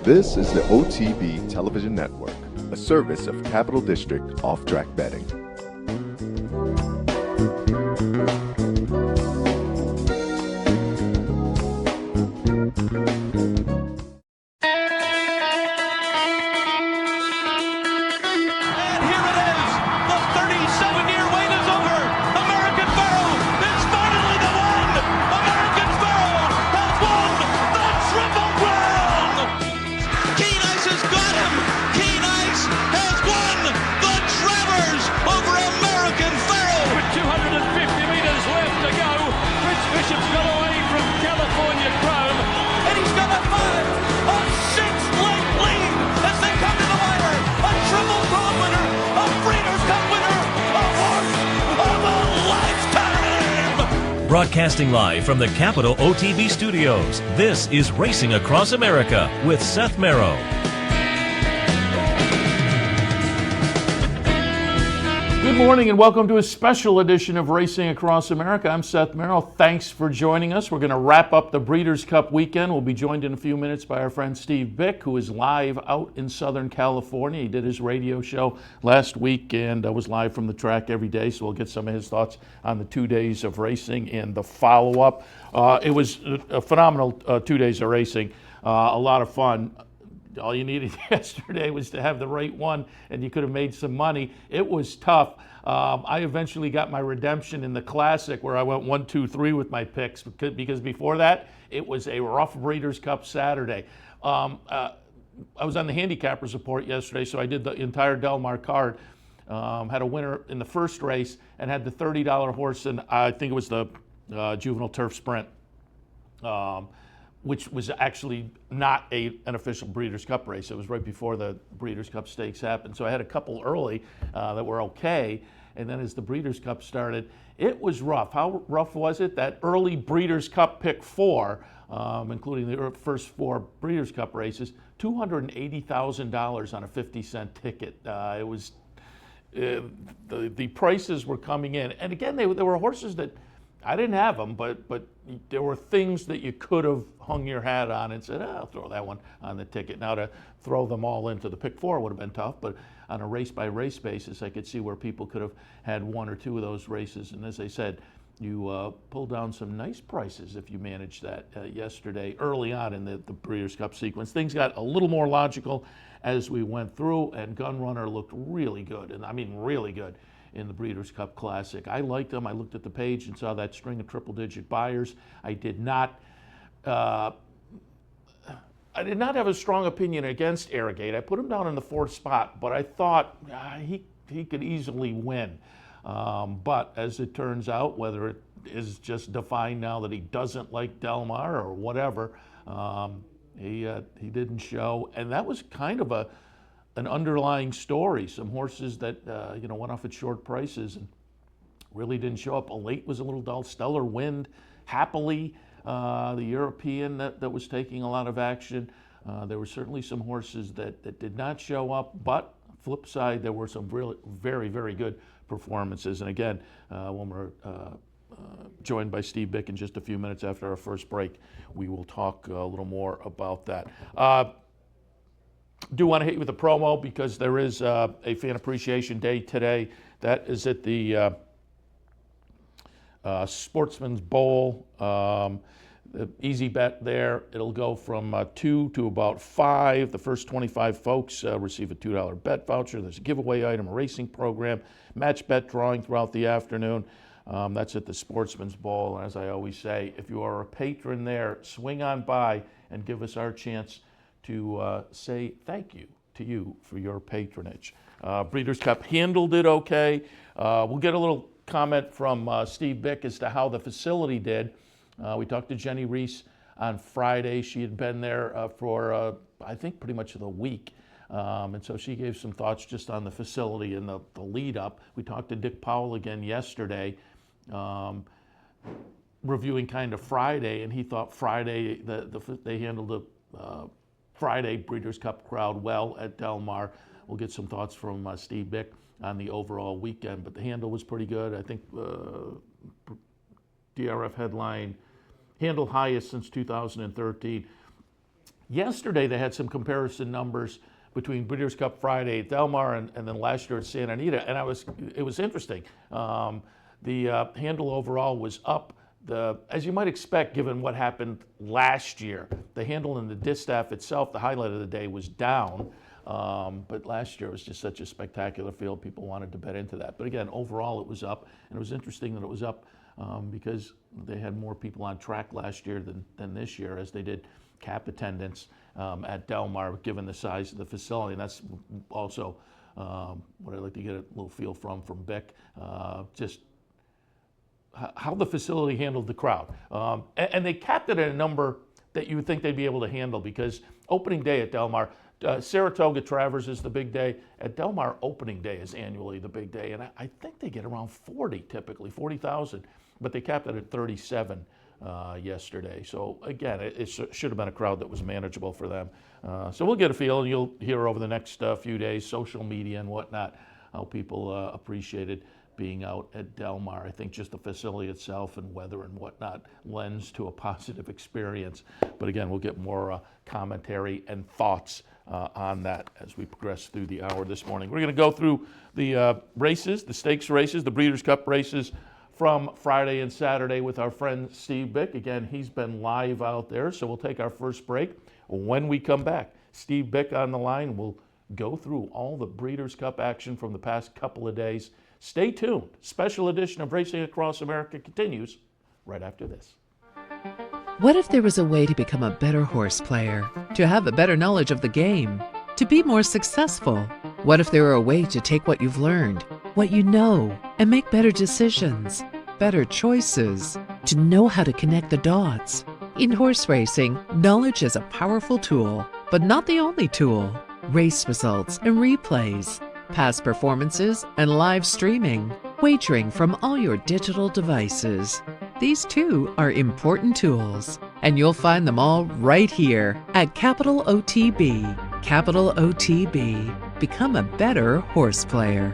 This is the OTB Television Network, a service of Capital District Off-Track Betting. Broadcasting live from the Capital OTB studios, this is Racing Across America with Seth Merrow. Good morning and welcome to a special edition of Racing Across America. I'm Seth Merrow. Thanks for joining us. We're going to wrap up the Breeders' Cup weekend. We'll be joined in a few minutes by our friend Steve Bick, who is live out in Southern California. He did his radio show last week and was live from the track every day, so we'll get some of his thoughts on the 2 days of racing and the follow-up. It was a phenomenal 2 days of racing, a lot of fun. All you needed yesterday was to have the right one, and you could have made some money. It was tough. I eventually got my redemption in the Classic, where I went 1, 2, 3 with my picks, because before that, it was a rough Breeders' Cup Saturday. I was on the Handicappers Report yesterday, so I did the entire Del Mar card. Had a winner in the first race, and had the $30 horse, and I think it was the Juvenile Turf Sprint. Which was actually not an official Breeders' Cup race. It was right before the Breeders' Cup Stakes happened. So I had a couple early that were okay, and then as the Breeders' Cup started, it was rough. How rough was it? That early Breeders' Cup pick 4, including the first 4 Breeders' Cup races, $280,000 on a 50-cent ticket. It was the prices were coming in, and again, there were horses that I didn't have them, but there were things that you could have hung your hat on and said, I'll throw that one on the ticket. Now to throw them all into the pick 4 would have been tough, but on a race-by-race basis, I could see where people could have had 1 or 2 of those races. And as I said, you pulled down some nice prices if you managed that yesterday early on in the Breeders' Cup sequence. Things got a little more logical as we went through, and Gunrunner looked really good, and I mean really good, in the Breeders' Cup Classic. I liked them. I looked at the page and saw that string of triple-digit buyers. I did not have a strong opinion against Arrogate. I put him down in the 4th spot, but I thought he could easily win. But as it turns out, whether it is just defined now that he doesn't like Del Mar or whatever, he didn't show, and that was kind of an underlying story. Some horses that went off at short prices and really didn't show up. Elate was a little dull. Stellar Wind, Happily, the European that was taking a lot of action. There were certainly some horses that did not show up, but flip side, there were some really very, very good performances. And again, when we're joined by Steve Bick in just a few minutes after our first break, we will talk a little more about that. Do want to hit you with a promo because there is a Fan Appreciation Day today. That is at the Sportsman's Bowl. Easy bet there. It'll go from 2 to about 5. The first 25 folks receive a $2 bet voucher. There's a giveaway item, a racing program, match bet drawing throughout the afternoon. That's at the Sportsman's Bowl. And as I always say, if you are a patron there, swing on by and give us our chance to say thank you to you for your patronage. Breeders' Cup handled it okay. We'll get a little comment from Steve Bick as to how the facility did. We talked to Jenny Reese on Friday. She had been there for, I think, pretty much the week. And so she gave some thoughts just on the facility and the lead up. We talked to Dick Powell again yesterday, reviewing kind of Friday, and he thought Friday, they handled the Friday Breeders' Cup crowd well at Del Mar. We'll get some thoughts from Steve Bick on the overall weekend, but the handle was pretty good. I think DRF headline, handle highest since 2013. Yesterday they had some comparison numbers between Breeders' Cup Friday at Del Mar and then last year at Santa Anita, and it was interesting. The handle overall was up. As you might expect, given what happened last year, the handle in the distaff itself, the highlight of the day, was down. But last year was just such a spectacular field, people wanted to bet into that. But again, overall it was up, and it was interesting that it was up because they had more people on track last year than this year, as they did cap attendance at Del Mar, given the size of the facility. And that's also what I'd like to get a little feel from Bick, just how the facility handled the crowd. And they capped it at a number that you would think they'd be able to handle, because opening day at Del Mar, Saratoga Travers is the big day. At Del Mar, opening day is annually the big day, and I think they get around 40,000, but they capped it at 37 yesterday. So again, it should have been a crowd that was manageable for them. So we'll get a feel, and you'll hear over the next few days, social media and whatnot, how people appreciated being out at Del Mar. I think just the facility itself and weather and whatnot lends to a positive experience. But again, we'll get more commentary and thoughts on that as we progress through the hour this morning. We're going to go through the races, the stakes races, the Breeders' Cup races from Friday and Saturday with our friend Steve Bick. Again, he's been live out there, so we'll take our first break. When we come back, Steve Bick on the line. We'll go through all the Breeders' Cup action from the past couple of days. Stay tuned. Special edition of Racing Across America continues right after this. What if there was a way to become a better horse player, to have a better knowledge of the game, to be more successful? What if there were a way to take what you've learned, what you know, and make better decisions, better choices, to know how to connect the dots? In horse racing, knowledge is a powerful tool, but not the only tool. Race results and replays, past performances and live streaming, wagering from all your digital devices. These too are important tools, and you'll find them all right here at Capital OTB. Capital OTB. Become a better horse player.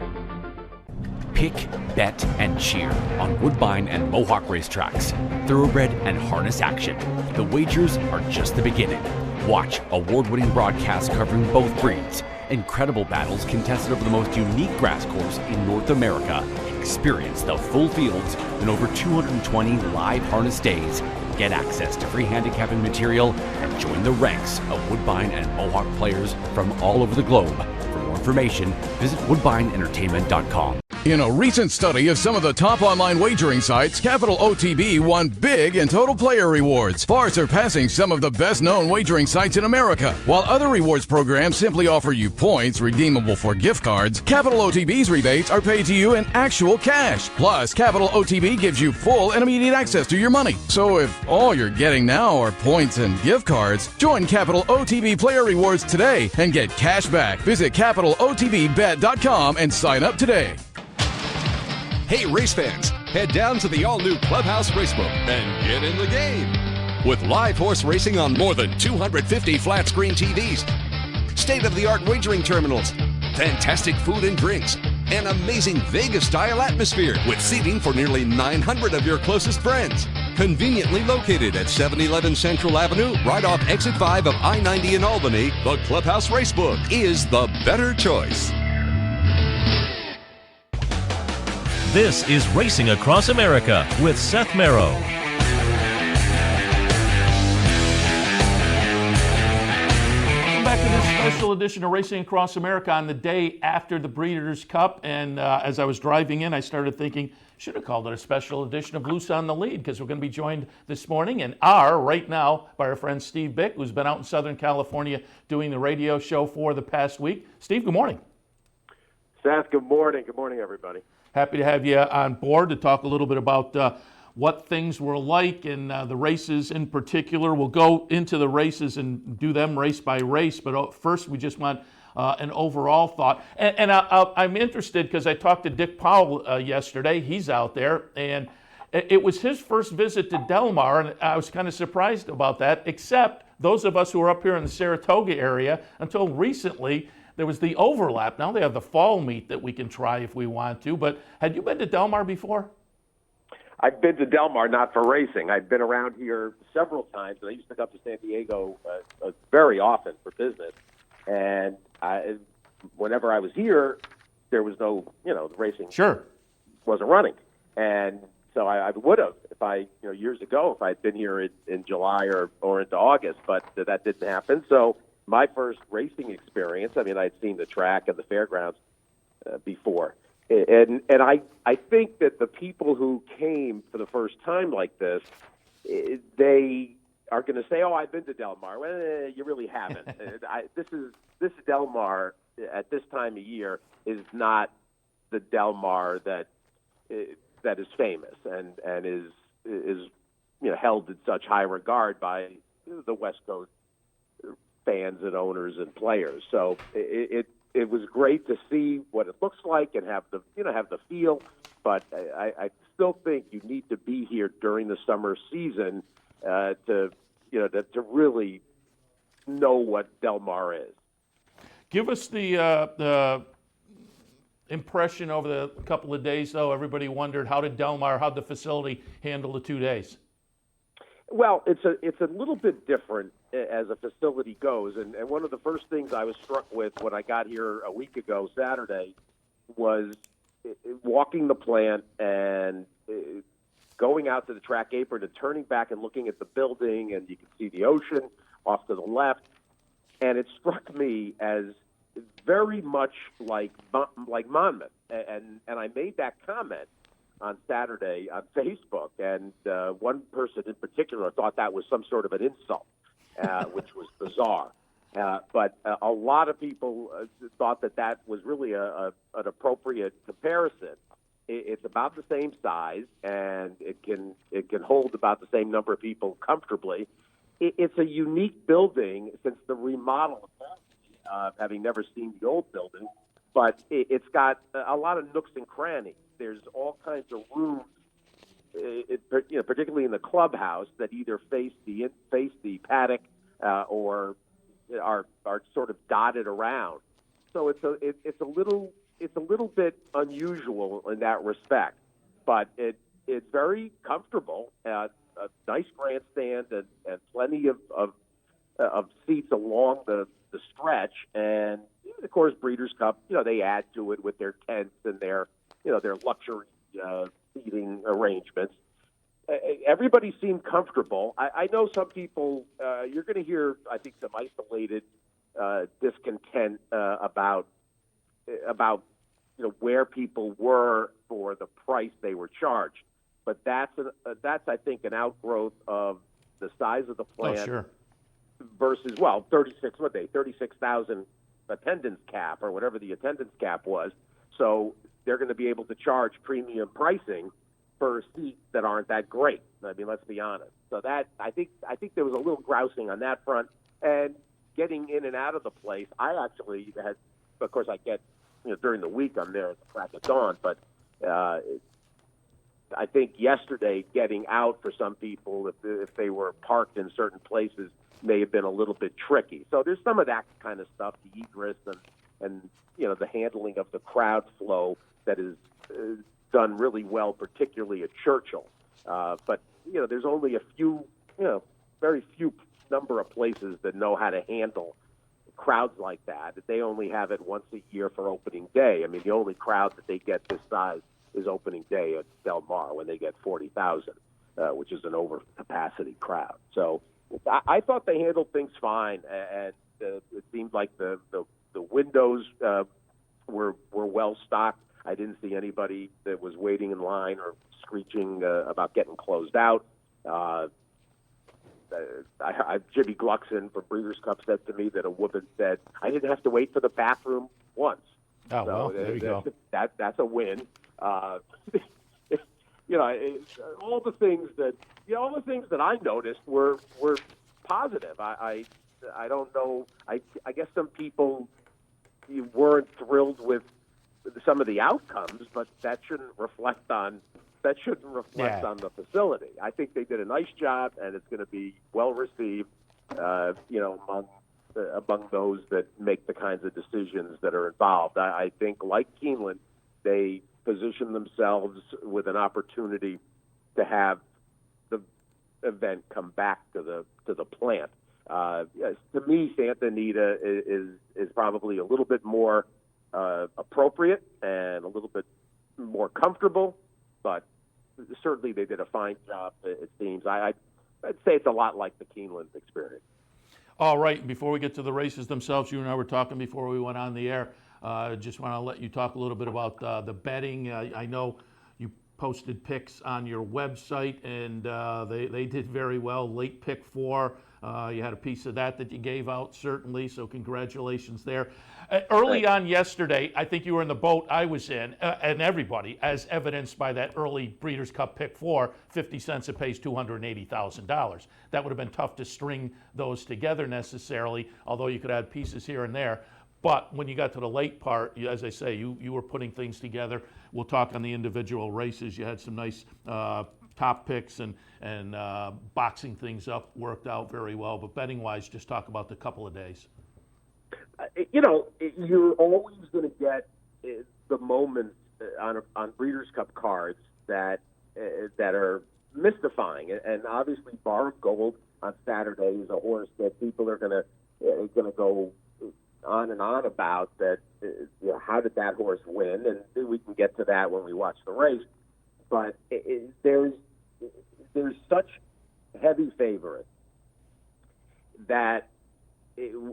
Pick, bet, and cheer on Woodbine and Mohawk racetracks. Thoroughbred and harness action. The wagers are just the beginning. Watch award-winning broadcasts covering both breeds. Incredible battles contested over the most unique grass course in North America. Experience the full fields and over 220 live harness days. Get access to free handicapping material and join the ranks of Woodbine and Mohawk players from all over the globe. For more information, visit woodbineentertainment.com. In a recent study of some of the top online wagering sites, Capital OTB won big in total player rewards, far surpassing some of the best-known wagering sites in America. While other rewards programs simply offer you points redeemable for gift cards, Capital OTB's rebates are paid to you in actual cash. Plus, Capital OTB gives you full and immediate access to your money. So if all you're getting now are points and gift cards, join Capital OTB Player Rewards today and get cash back. Visit CapitalOTBBet.com and sign up today. Hey race fans, head down to the all-new Clubhouse Racebook and get in the game. With live horse racing on more than 250 flat-screen TVs, state-of-the-art wagering terminals, fantastic food and drinks, an amazing Vegas-style atmosphere with seating for nearly 900 of your closest friends. Conveniently located at 711 Central Avenue, right off Exit 5 of I-90 in Albany, the Clubhouse Racebook is the better choice. This is Racing Across America with Seth Merrow. Welcome back to this special edition of Racing Across America on the day after the Breeders' Cup. And as I was driving in, I started thinking, should have called it a special edition of Loose on the Lead, because we're going to be joined this morning and are right now by our friend Steve Bick, who's been out in Southern California doing the radio show for the past week. Steve, good morning. Seth, good morning. Good morning, everybody. Happy to have you on board to talk a little bit about what things were like and the races in particular. We'll go into the races and do them race by race, but first we just want an overall thought. And I'm interested because I talked to Dick Powell yesterday. He's out there, and it was his first visit to Del Mar, and I was kind of surprised about that, except those of us who are up here in the Saratoga area, until recently, there was the overlap. Now they have the fall meet that we can try if we want to. But had you been to Del Mar before? I've been to Del Mar, not for racing. I've been around here several times, and I used to come to San Diego very often for business. And whenever I was here, there was no, the racing Sure. wasn't running. And so I would have if I, years ago, if I'd been here in July or into August, but that didn't happen. So my first racing experience, I'd seen the track and the fairgrounds before. And I think that the people who came for the first time like this, they are going to say, "Oh, I've been to Del Mar." Well, you really haven't. This Del Mar at this time of year is not the Del Mar that is famous and is held in such high regard by the West Coast fans and owners and players. So it was great to see what it looks like and have the feel, but I still think you need to be here during the summer season to really know what Del Mar is. Give us the impression over the couple of days, though. Everybody wondered, how'd the facility handle the 2 days? Well, it's a little bit different as a facility goes, and one of the first things I was struck with when I got here a week ago Saturday was walking the plant and going out to the track apron and turning back and looking at the building, and you can see the ocean off to the left, and it struck me as very much like Monmouth, and I made that comment on Saturday on Facebook, and one person in particular thought that was some sort of an insult, which was bizarre. But a lot of people thought that was really an appropriate comparison. It's about the same size, and it can hold about the same number of people comfortably. It's a unique building since the remodel, having never seen the old building, but it's got a lot of nooks and crannies. There's all kinds of rooms, particularly in the clubhouse, that either face the paddock or are sort of dotted around. So it's a little bit unusual in that respect, but it's very comfortable. A nice grandstand and plenty of seats along the stretch, and of course Breeders' Cup. They add to it with their tents and their luxury seating arrangements. Everybody seemed comfortable. I know some people. You're going to hear, I think, some isolated discontent about where people were for the price they were charged. But that's I think an outgrowth of the size of the plant. Oh, sure. Versus 36,000 attendance cap or whatever the attendance cap was. So they're going to be able to charge premium pricing for seats that aren't that great. Let's be honest. So that I think there was a little grousing on that front, and getting in and out of the place. I actually had, of course, I get during the week I'm there at the crack of dawn, but I think yesterday getting out for some people, if they were parked in certain places, may have been a little bit tricky. So there's some of that kind of stuff, the egress and the handling of the crowd flow that is done really well, particularly at Churchill. But there's only a few, very few number of places that know how to handle crowds like that. They only have it once a year for opening day. The only crowd that they get this size is opening day at Del Mar when they get 40,000, which is an overcapacity crowd. So I thought they handled things fine, and it seemed like the windows were well stocked. I didn't see anybody that was waiting in line or screeching about getting closed out. Jimmy Gluckson from Breeders' Cup said to me that a woman said, "I didn't have to wait for the bathroom once." Oh, well, there you go. That's a win. All the things that I noticed were positive. I don't know. I guess some people weren't thrilled with some of the outcomes, but that shouldn't reflect on on the facility. I think they did a nice job, and it's going to be well received. Among those that make the kinds of decisions that are involved. I think, like Keeneland, they position themselves with an opportunity to have the event come back to the plant. Yes, to me, Santa Anita is probably a little bit more appropriate and a little bit more comfortable, but certainly they did a fine job. It seems. I'd say it's a lot like the Keeneland experience. All right, before we get to the races themselves, you and I were talking before we went on the air. Just want to let you talk a little bit about the betting. I know you posted picks on your website, and they did very well. Late pick 4, you had a piece of that you gave out, certainly, so congratulations there. Early on yesterday, I think you were in the boat I was in, and everybody, as evidenced by that early Breeders' Cup pick 4, 50 cents a pays $280,000. That would have been tough to string those together necessarily, although you could add pieces here and there. But when you got to the late part, as I say, you were putting things together. We'll talk on the individual races. You had some nice top picks and boxing things up, worked out very well. But betting-wise, just talk about the couple of days. You're always going to get the moments on Breeders' Cup cards that are mystifying. And obviously, Bar of Gold on Saturday is a horse that people are going to go on and on about. That how did that horse win? And we can get to that when we watch the race. But there's such heavy favorites that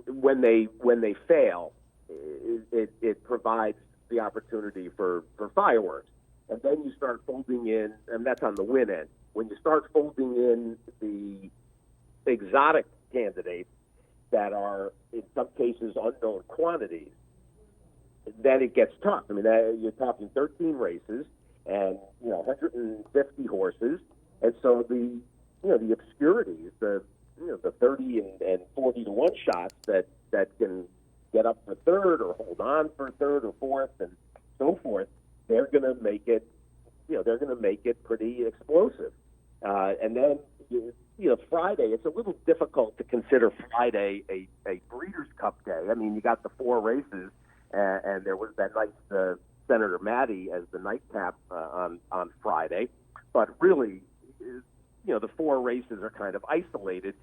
when they fail, it provides the opportunity for fireworks. And then you start folding in, and that's on the win end. When you start folding in the exotic candidates that are, in some cases, unknown quantities, then it gets tough. I mean, you're talking 13 races and 150 horses, and so the obscurities, the 30 and 40 to 1 shots that can get up for third or hold on for third or fourth and so forth, they're going to make it, pretty explosive. And then, Friday, it's a little difficult to consider Friday a Breeders' Cup day. I mean, you got the 4 races, and there was that nice Senator Maddie as the nightcap on Friday. But really, the 4 races are kind of isolated.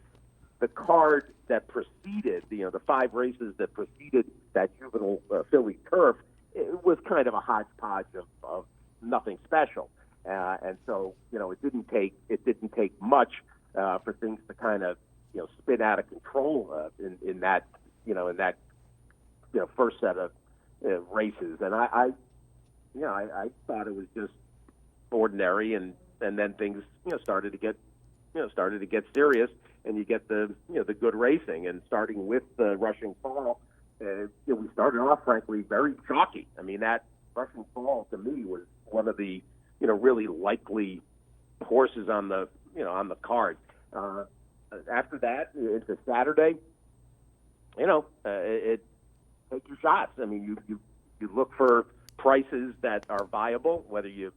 The card that preceded, the 5 races that preceded that juvenile filly turf, it was kind of a hodgepodge of nothing special. And so, it didn't take much for things to kind of, spin out of control in that first set of races. And I thought it was just ordinary, and then things, started to get serious, and you get the good racing. And starting with the Rushing Fall, we started off, frankly, very chalky. I mean, that Rushing Fall to me was one of the really likely horses on the card. After that, into Saturday, it take your shots. I mean, you look for prices that are viable, whether you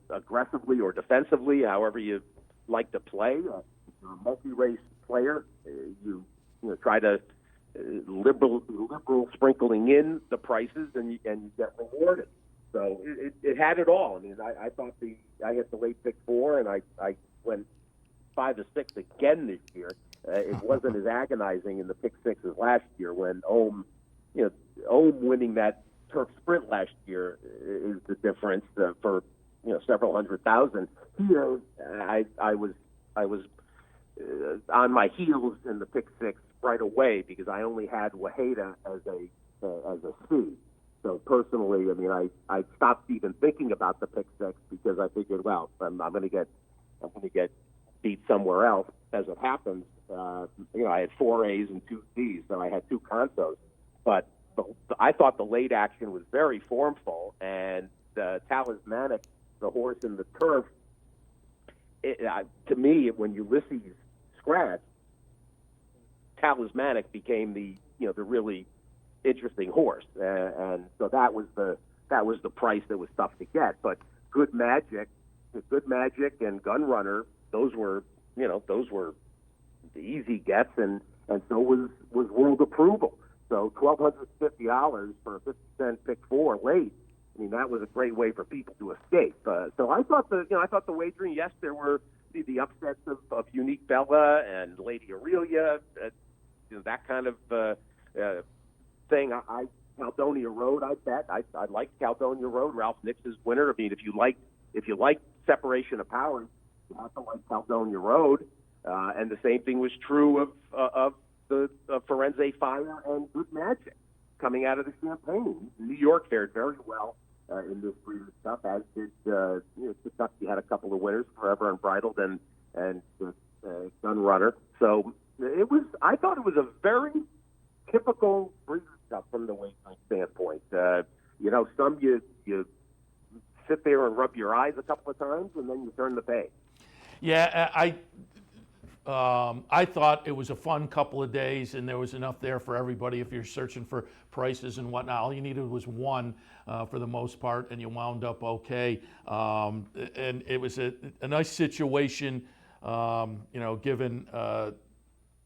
aggressively or defensively, however you like to play. If you're a multi-race player, you try to liberal sprinkling in the prices, and you get rewarded. So it had it all. I mean, I thought I hit the late pick 4, and I went 5 to 6 again this year. It wasn't as agonizing in the pick 6 as last year when Ohm winning that turf sprint last year is the difference for several $100,000. Here, I was on my heels in the pick 6 right away because I only had Waheda as a C. So personally, I mean, I stopped even thinking about the pick 6 because I figured, well, I'm going to get beat somewhere else. As it happens, I had 4 A's and 2 C's, so I had 2 consos. But I thought the late action was very formful, and the Talismanic, the horse in the turf, to me, when Ulysses scratched, Talismanic became the really interesting horse, and so that was the price that was tough to get. But Good Magic and Gunrunner, those were the easy gets, and so was World Approval. So $1,250 for a 50-cent pick 4 late I mean, that was a great way for people to escape. So I thought the wagering, yes, there were the upsets of Unique Bella and Lady Aurelia, that kind of thing. Caledonia Road, I bet. I liked Caledonia Road. Ralph Nix's winner. I mean, if you like separation of powers, you have to like Caledonia Road. And the same thing was true of the Firenze Fire and Good Magic coming out of the Champagne. New York fared very well in this Breeders' Cup, as did Kentucky had a couple of winners, Forever Unbridled and Gun Runner. So I thought it was a very typical Breeders' Cup from the wagering standpoint. Some you sit there and rub your eyes a couple of times, and then you turn the page. Yeah, I thought it was a fun couple of days, and there was enough there for everybody. If you're searching for prices and whatnot, all you needed was one for the most part, and you wound up okay. And it was a nice situation, given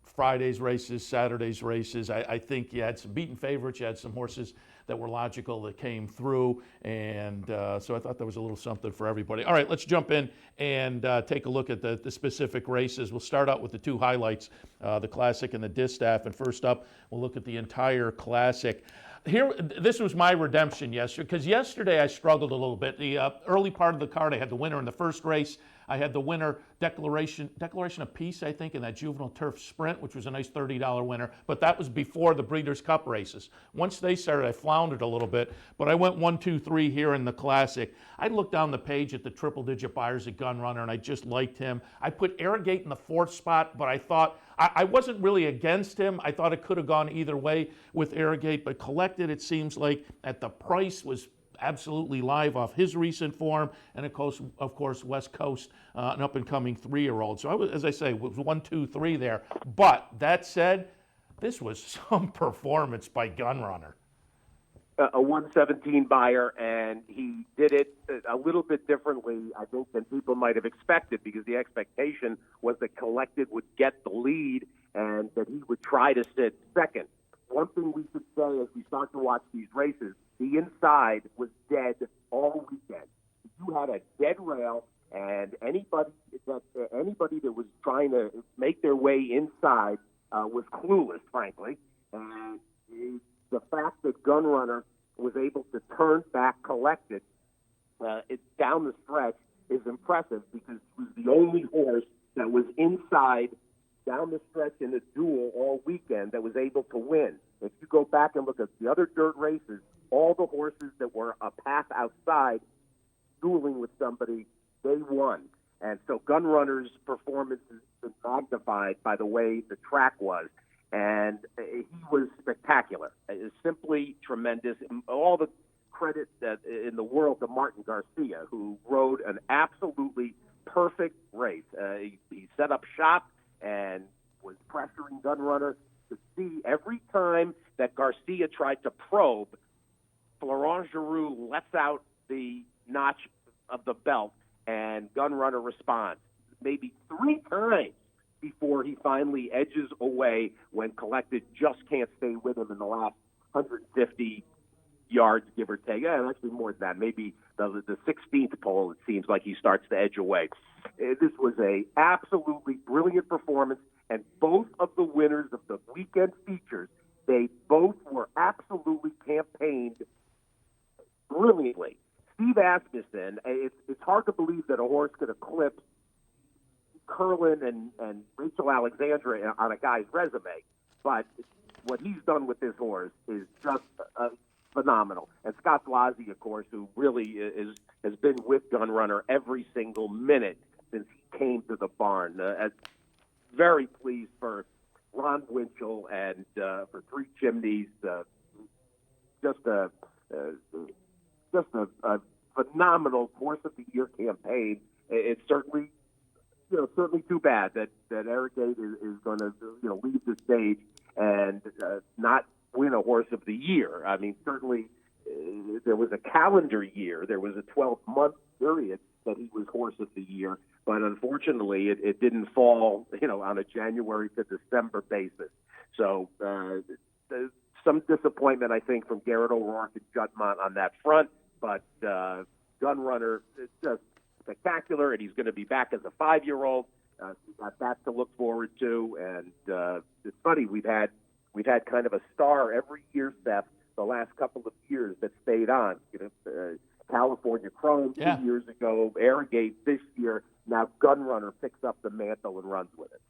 Friday's races, Saturday's races. I think you had some beaten favorites. You had some horses that were logical that came through, and so I thought there was a little something for everybody. All right, let's jump in and take a look at the specific races. We'll start out with the two highlights, the Classic and the Distaff, and first up, we'll look at the entire Classic. Here, this was my redemption yesterday, because yesterday I struggled a little bit. The early part of the card, I had the winner in the first race. I had the winner, Declaration of Peace, I think, in that Juvenile Turf Sprint, which was a nice $30 winner. But that was before the Breeders' Cup races. Once they started, I floundered a little bit. But I went 1, 2, 3 here in the Classic. I looked down the page at the triple-digit buyers at Gun Runner, and I just liked him. I put Arrogate in the 4th spot, but I thought I wasn't really against him. I thought it could have gone either way with Arrogate, but Collected, it seems like at the price was absolutely live off his recent form, and of course West Coast, an up-and-coming 3-year-old. So I was, as I say, it was 1, 2, 3 there. But that said, this was some performance by Gun Runner. A 117 buyer, and he did it a little bit differently, I think, than people might have expected, because the expectation was that Collected would get the lead and that he would try to sit second. One thing we should say as we start to watch these races, the inside was dead all weekend. You had a dead rail, and anybody that was trying to make their way inside was clueless, frankly. And the fact that Gun Runner was able to turn back Collected down the stretch is impressive, because he was the only horse that was inside down the stretch in a duel all weekend that was able to win. If you go back and look at the other dirt races, all the horses that were a path outside dueling with somebody, they won. And so Gun Runner's performance has been magnified by the way the track was. And he was spectacular. It was simply tremendous. All the credit in the world to Martin Garcia, who rode an absolutely perfect race. He set up shop and was pressuring Gun Runner to see every time that Garcia tried to probe, Florent Geroux lets out the notch of the belt, and Gun Runner responds. Maybe 3 times before he finally edges away when Collected just can't stay with him in the last 150 yards, give or take. Yeah, actually more than that. Maybe the 16th pole, it seems like he starts to edge away. This was a absolutely brilliant performance, and both of the winners of the weekend features, they both were absolutely campaigned brilliantly. Steve Asmussen, it's hard to believe that a horse could eclipse Curlin and Rachel Alexandra on a guy's resume, but what he's done with this horse is just phenomenal. And Scott Blasi, of course, who really has been with Gun Runner every single minute since he came to the barn. Very pleased for Ron Winchell and for Three Chimneys. Just a phenomenal Horse of the Year campaign. It's certainly too bad that Arrogate is going to leave the stage and not win a Horse of the Year. I mean, certainly there was a calendar year, there was a 12-month period that he was Horse of the Year, but unfortunately it didn't fall on a January to December basis. So some disappointment, I think, from Garrett O'Rourke and Juttmont on that front. but Gunrunner is just spectacular, and he's going to be back as a 5-year-old. He's got that to look forward to, and it's funny, we've had kind of a star every year, Seth, the last couple of years that stayed on. California Chrome 2 years ago, Airgate this year. Now Gunrunner picks up the mantle and runs with it.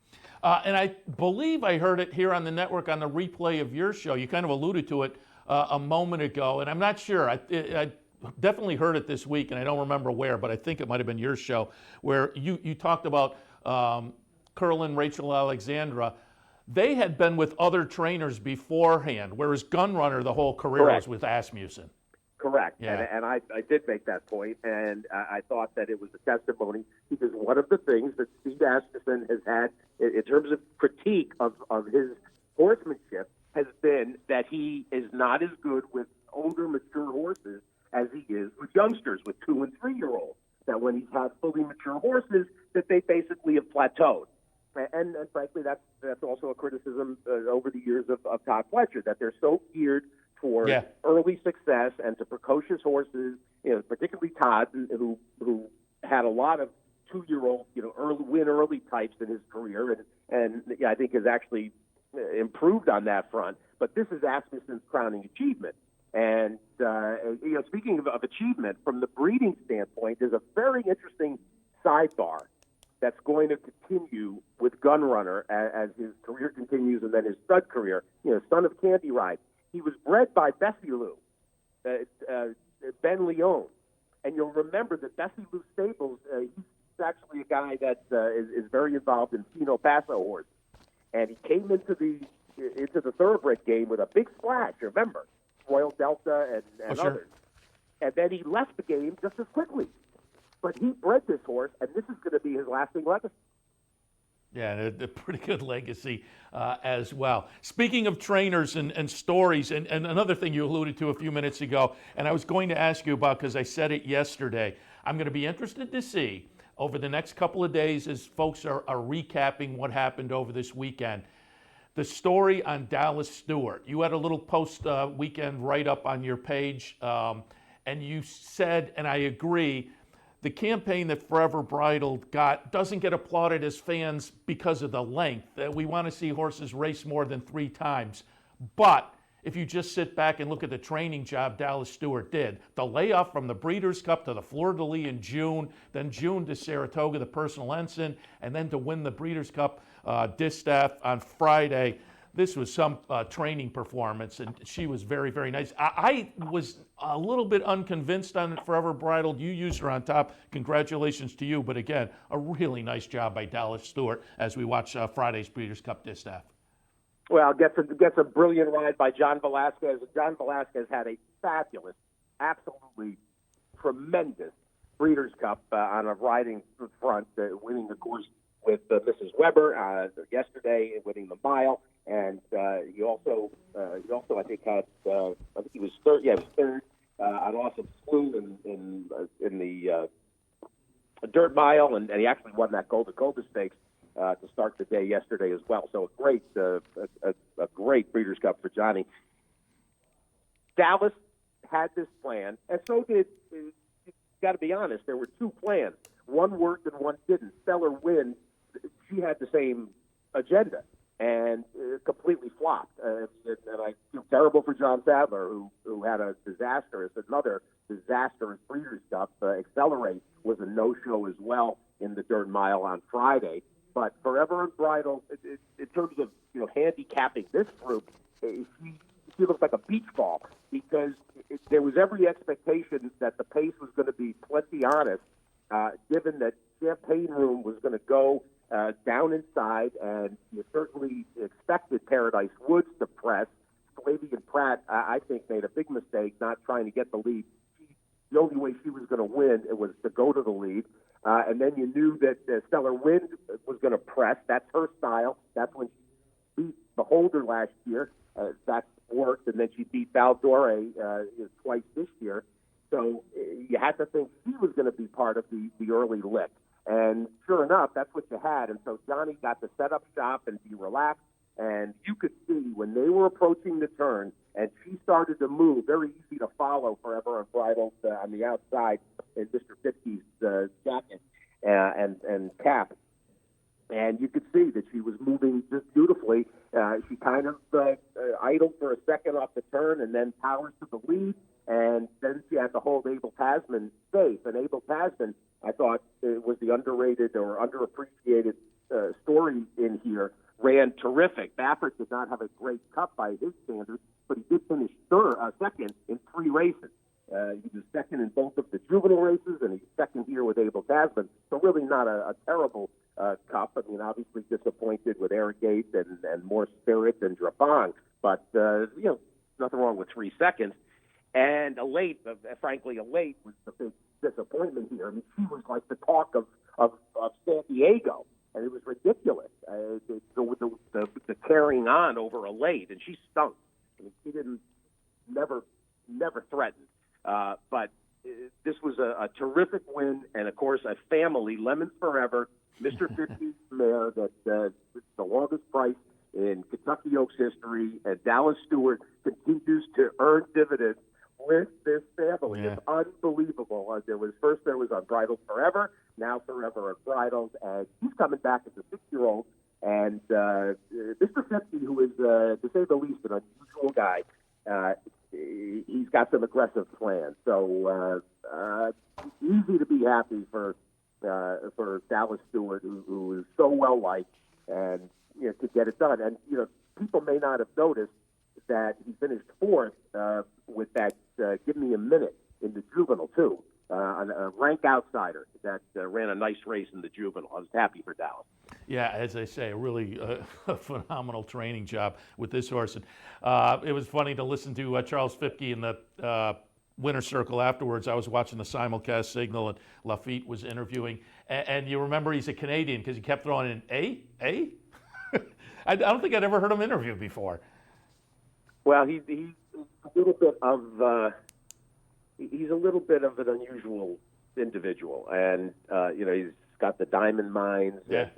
And I believe I heard it here on the network on the replay of your show. You kind of alluded to it a moment ago, and I'm not sure. I definitely heard it this week, and I don't remember where, but I think it might have been your show, where you talked about Curlin, Rachel Alexandra. They had been with other trainers beforehand, whereas Gunrunner, the whole career was with Asmussen. Correct. Yeah. And I did make that point, and I thought that it was a testimony, because one of the things that Steve Asmussen has had in terms of critique of his horsemanship has been that he is not as good with older, mature horses as he is with youngsters, with 2- and 3-year-olds. That when he's had fully mature horses, that they basically have plateaued. And frankly, that's also a criticism over the years of Todd Fletcher, that they're so geared toward early success and to precocious horses, particularly Todd, who had a lot of 2-year-old, early types in his career, and I think has actually improved on that front. But this is Asmussen's crowning achievement. And speaking of achievement from the breeding standpoint, there's a very interesting sidebar that's going to continue with Gunrunner as his career continues, and then his stud career. Son of Candy Ride. He was bred by Bessie Lou, Ben Leon. And you'll remember that Bessie Lou Stables, he's actually a guy that is very involved in Pino Paso horses. And he came into the thoroughbred game with a big splash, remember? Royal Delta and others. And then he left the game just as quickly. But he bred this horse, and this is going to be his lasting legacy. Yeah, and a pretty good legacy as well. Speaking of trainers and stories, and another thing you alluded to a few minutes ago, and I was going to ask you about, because I said it yesterday, I'm going to be interested to see over the next couple of days as folks are recapping what happened over this weekend. The story on Dallas Stewart. You had a little post-weekend write-up on your page, and you said, and I agree, the campaign that Forever Bridled got doesn't get applauded as fans because of the length. We want to see horses race more than 3 times. But if you just sit back and look at the training job Dallas Stewart did, the layoff from the Breeders' Cup to the Fleur-de-Lis in June, then June to Saratoga, the Personal Ensign, and then to win the Breeders' Cup Distaff on Friday. This was some training performance, and she was very, very nice. I was a little bit unconvinced on Forever Bridled. You used her on top. Congratulations to you. But again, a really nice job by Dallas Stewart as we watch Friday's Breeders' Cup Distaff. Well, gets a brilliant ride by John Velasquez. John Velasquez had a fabulous, absolutely tremendous Breeders' Cup on a riding front, winning the course with Mrs. Weber yesterday, winning the mile. And he also I think had I think he was third. Yeah, he was third on Awesome Slew in the dirt mile, and he actually won that Golden Stakes to start the day yesterday as well. So a great Breeders' Cup for Johnny. Dallas had this plan, and so did. You got to be honest. There were 2 plans. One worked and one didn't. Stellar Wind, she had the same agenda, and completely flopped. And I feel terrible for John Sadler, who had another disastrous Breeders' Cup. Accelerate was a no-show as well in the dirt mile on Friday. But Forever Bridled, in terms of handicapping this group, she looks like a beach ball, because there was every expectation that the pace was going to be plenty honest, given that Champagne Room was going to go down inside, and you certainly expected Paradise Woods to press. Flavian Pratt, I think, made a big mistake not trying to get the lead. The only way she was going to win was to go to the lead. And then you knew that Stellar Wind was going to press. That's her style. That's when she beat Beholder last year. That worked. And then she beat Valdore twice this year. So you had to think she was going to be part of the early lick. And sure enough, that's what you had. And so Johnny got to set up shop and be relaxed And you could see when they were approaching the turn and she started to move, very easy to follow Forever Unbridled on the outside in Mr. 50's jacket and cap. And you could see that she was moving just beautifully. She kind of idled for a second off the turn and then powered to the lead. And then she had to hold Abel Tasman safe. And Abel Tasman, I thought, was the underrated or underappreciated story in here. Ran terrific. Baffert did not have a great cup by his standards, but he did finish second in 3 races. He was second in both of the juvenile races, and he's second here with Abel Tasman. So really not a terrible cup. I mean, obviously disappointed with Arrogate and More Spirit and Drapong, but nothing wrong with 3 seconds. And frankly, Elate was the big disappointment here. I mean, she was like the talk of San Diego, and it was ridiculous. The carrying on over Elate, and she stunk. I mean, she never threatened. But this was a terrific win, and of course, a family, Lemons Forever, Mr. 50's mare that's the longest price in Kentucky Oaks history, and Dallas Stewart continues to earn dividends with this family. Yeah. It's unbelievable. There was Unbridled Forever, now Forever Unbridled, and he's coming back as a 6-year-old. And Mr. 50, who is, to say the least, an unusual guy, he's got some aggressive plans. So easy to be happy for Dallas Stewart, who is so well liked, and to get it done. And people may not have noticed that he finished 4th with that Give Me a Minute in the juvenile too, a rank outsider that ran a nice race in the juvenile. I was happy for Dallas. Yeah, as I say, a really phenomenal training job with this horse. And it was funny to listen to Charles Fipke in the winner's circle afterwards. I was watching the simulcast signal, and Lafitte was interviewing. And you remember he's a Canadian because he kept throwing in A? I don't think I'd ever heard him interview before. Well, he's a little bit of an unusual individual, and he's got the diamond mines. Yeah.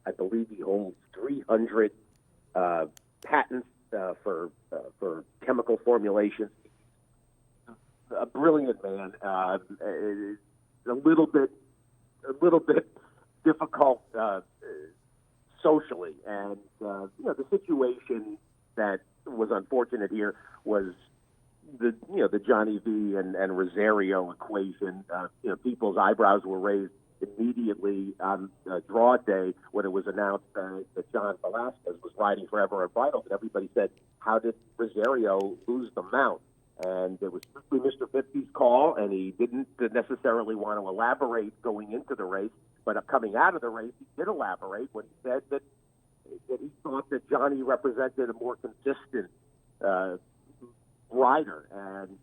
I believe he holds 300 patents for chemical formulations. A brilliant man. A little bit difficult socially, and the situation that was unfortunate here was the Johnny V and Rosario equation. People's eyebrows were raised immediately on draw day when it was announced that John Velasquez was riding Forever Unbridled, and everybody said, how did Rosario lose the mount? And it was strictly Mr. 50's call, and he didn't necessarily want to elaborate going into the race, but coming out of the race, he did elaborate when he said that he thought that Johnny represented a more consistent rider, and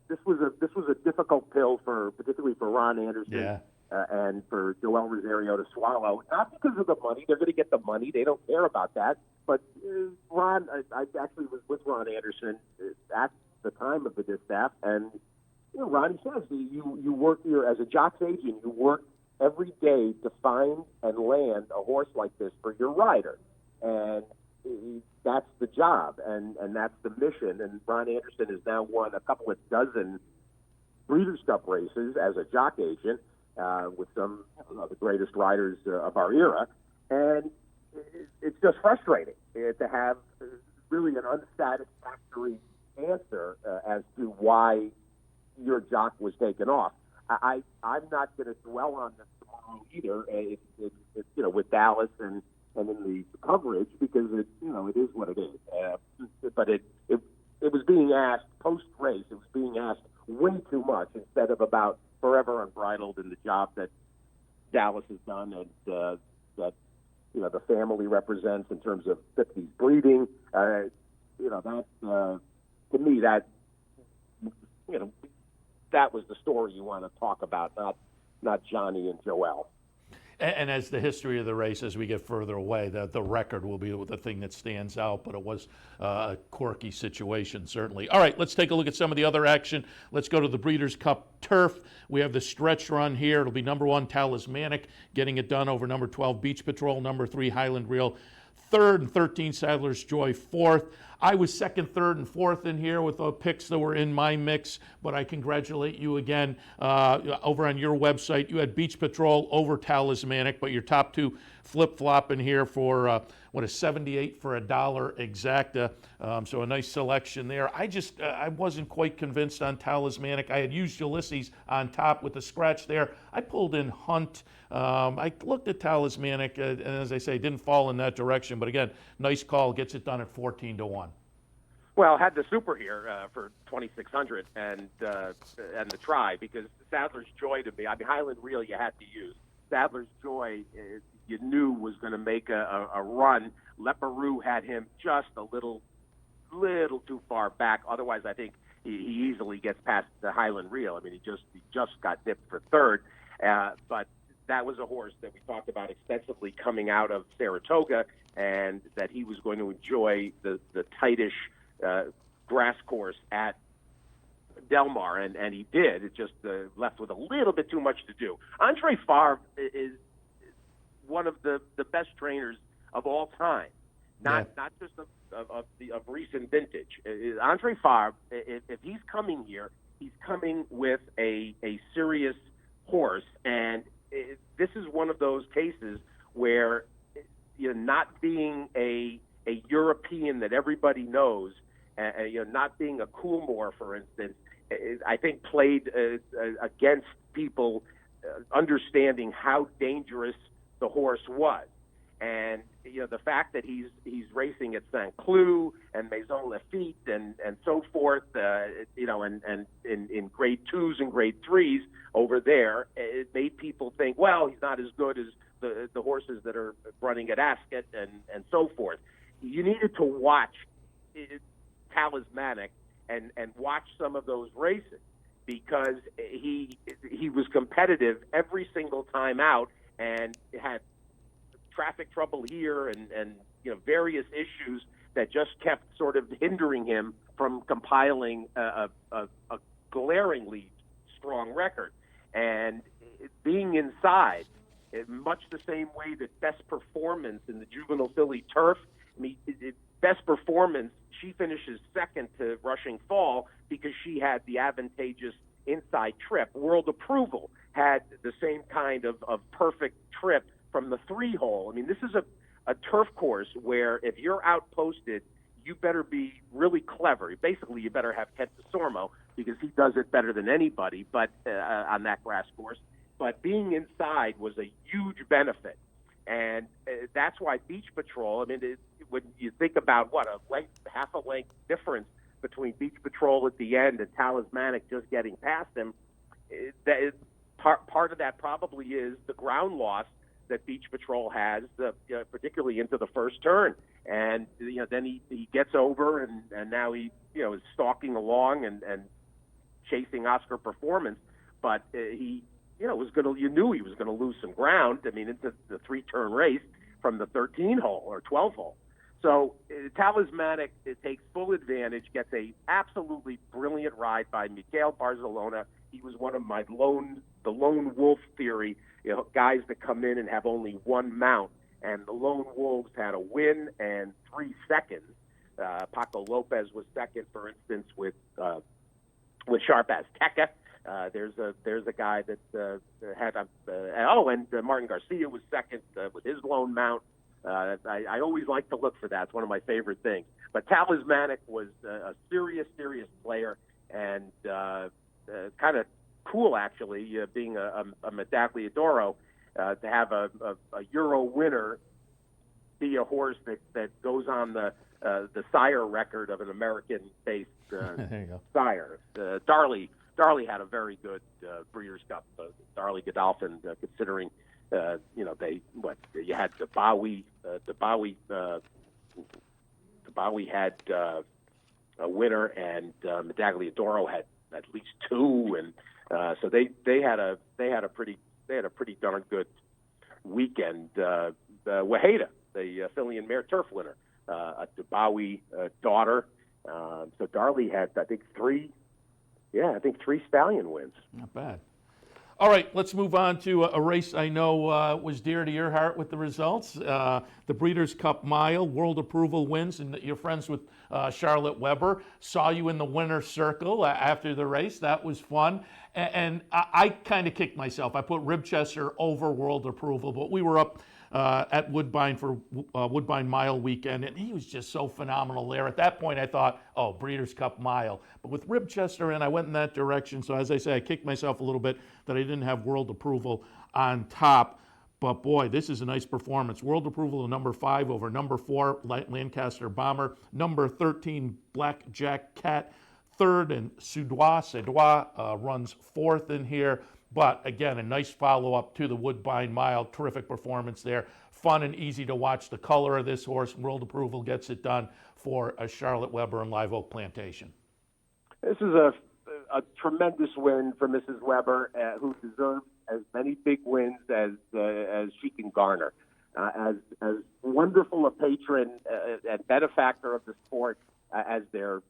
this was a difficult pill particularly for Ron Anderson. Yeah. And for Joel Rosario to swallow, not because of the money. They're going to get the money. They don't care about that. But Ron, I actually was with Ron Anderson at the time of the distaff, and Ron says you work here as a jock's agent. You work every day to find and land a horse like this for your rider, and that's the job, and that's the mission. And Ron Anderson has now won a couple of dozen Breeders' Cup races as a jock agent. With some of the greatest riders of our era, and it's just frustrating to have really an unsatisfactory answer as to why your jock was taken off. I'm not going to dwell on this tomorrow either. It's with Dallas and in the coverage, because it is what it is. But it was being asked post race. It was being asked way too much instead of about Forever Unbridled and the job that Dallas has done, and that the family represents in terms of 50's breeding. That to me, that was the story you want to talk about, not Johnny and Joel. And as the history of the race, as we get further away, the record will be the thing that stands out, but it was a quirky situation, certainly. All right, let's take a look at some of the other action. Let's go to the Breeders' Cup Turf. We have the stretch run here. It'll be number 1, Talismanic, getting it done over number 12, Beach Patrol, number 3, Highland Reel, third, and 13 Sadler's Joy fourth. I was second, third, and fourth in here with the picks that were in my mix, but I congratulate you again. Over on your website, you had Beach Patrol over Talismanic, but your top two flip-flop in here for, what is 78 for $1 exacta. So a nice selection there. I wasn't quite convinced on Talismanic. I had used Ulysses on top with the scratch there. I pulled in Hunt. I looked at Talismanic, and as I say, didn't fall in that direction. But again, nice call, gets it done at 14-1. Well, had the super here for 2,600 and the try, because Sadler's Joy to me, I mean, Highland Reel you had to use. Sadler's Joy you knew was going to make a run. Leparoux had him just a little too far back. Otherwise, I think he easily gets past the Highland Reel. I mean, he just got nipped for third. But that was a horse that we talked about extensively coming out of Saratoga, and that he was going to enjoy the tightish grass course at Del Mar, and he did. It just left with a little bit too much to do. Andre Favre is one of the best trainers of all time, not just of recent vintage. Andre Favre, if he's coming here, he's coming with a serious horse, and this is one of those cases where, not being a European that everybody knows, not being a Coolmore, for instance, I think played against people understanding how dangerous the horse was. And the fact that he's racing at St. Cloud and Maison Lafitte and so forth, and in grade 2s and grade 3s over there, it made people think, well, he's not as good as the horses that are running at Ascot and so forth. You needed to watch Talismanic and watch some of those races, because he was competitive every single time out, and had traffic trouble here and various issues that just kept sort of hindering him from compiling a glaringly strong record. And being inside, much the same way that Best Performance in the Juvenile Filly Turf, Best Performance, she finishes second to Rushing Fall because she had the advantageous inside trip. World Approval had the same kind of perfect trip from the 3-hole. I mean, this is a turf course where if you're outposted, you better be really clever. Basically, you better have Ted DeSormo, because he does it better than anybody but on that grass course. But being inside was a huge benefit. And that's why Beach Patrol, I mean, when you think about half a length difference between Beach Patrol at the end and Talismanic just getting past him, part of that probably is the ground loss that Beach Patrol has, particularly into the first turn. And then he gets over, and now he is stalking along and chasing Oscar Performance, but he you knew he was going to lose some ground. I mean, into the 3-turn race from the 13-hole or 12-hole. So Talismanic, it takes full advantage, gets a absolutely brilliant ride by Miguel Barcelona. He was one of my the lone wolf theory, guys that come in and have only one mount. And the Lone Wolves had a win and 3 seconds. Paco Lopez was second, for instance, with Sharp Azteca. There's a guy that had and Martin Garcia was second with his lone mount. I always like to look for that. It's one of my favorite things. But Talismanic was a serious player, and kind of cool, actually, being a Medaglia d'Oro, to have a Euro winner be a horse that goes on the sire record of an American-based sire. Darley had a very good Breeders' Cup. Darley Godolphin, considering you had Dabawi. Dabawi had a winner, and Medaglia d'Oro had at least 2, and so they had a pretty darn good weekend. Waheda, the Filly and Mare Turf winner, a Dabawi daughter. So Darley had, I think, 3 stallion wins. Not bad. All right, let's move on to a race I know was dear to your heart with the results. The Breeders' Cup Mile, World Approval wins, and you're friends with Charlotte Weber. Saw you in the winner's circle after the race. That was fun. And I kind of kicked myself. I put Ribchester over World Approval, but we were up at Woodbine for Woodbine Mile weekend, and he was just so phenomenal there. At that point, I thought, oh, Breeders' Cup Mile. But with Ribchester in, I went in that direction. So as I say, I kicked myself a little bit that I didn't have World Approval on top. But boy, this is a nice performance. World Approval to number 5 over number 4, Lancaster Bomber. Number 13, Blackjack Cat. Third, and Sudois runs 4th in here. But again, a nice follow-up to the Woodbine Mile. Terrific performance there. Fun and easy to watch. The color of this horse, World Approval gets it done for Charlotte Weber and Live Oak Plantation. This is a tremendous win for Mrs. Weber, who deserves as many big wins as she can garner. As wonderful a patron and benefactor of the sport as there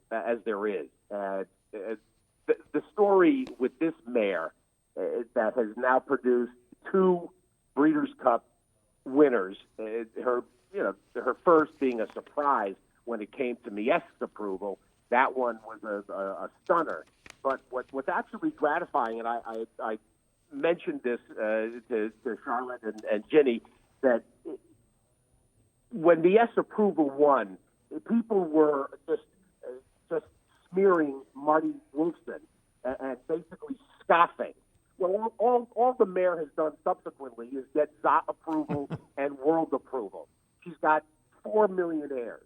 is. The story with this mare that has now produced 2 Breeders' Cup winners. Her first being a surprise when it came to Miesque's approval. That one was a stunner. But what's actually gratifying, and I mentioned this to Charlotte and Ginny, that when Miesque's approval won, people were just smearing Marty Wolfson and basically scoffing. Well, all the mare has done subsequently is get ZOT approval and World Approval. She's got 4 millionaires.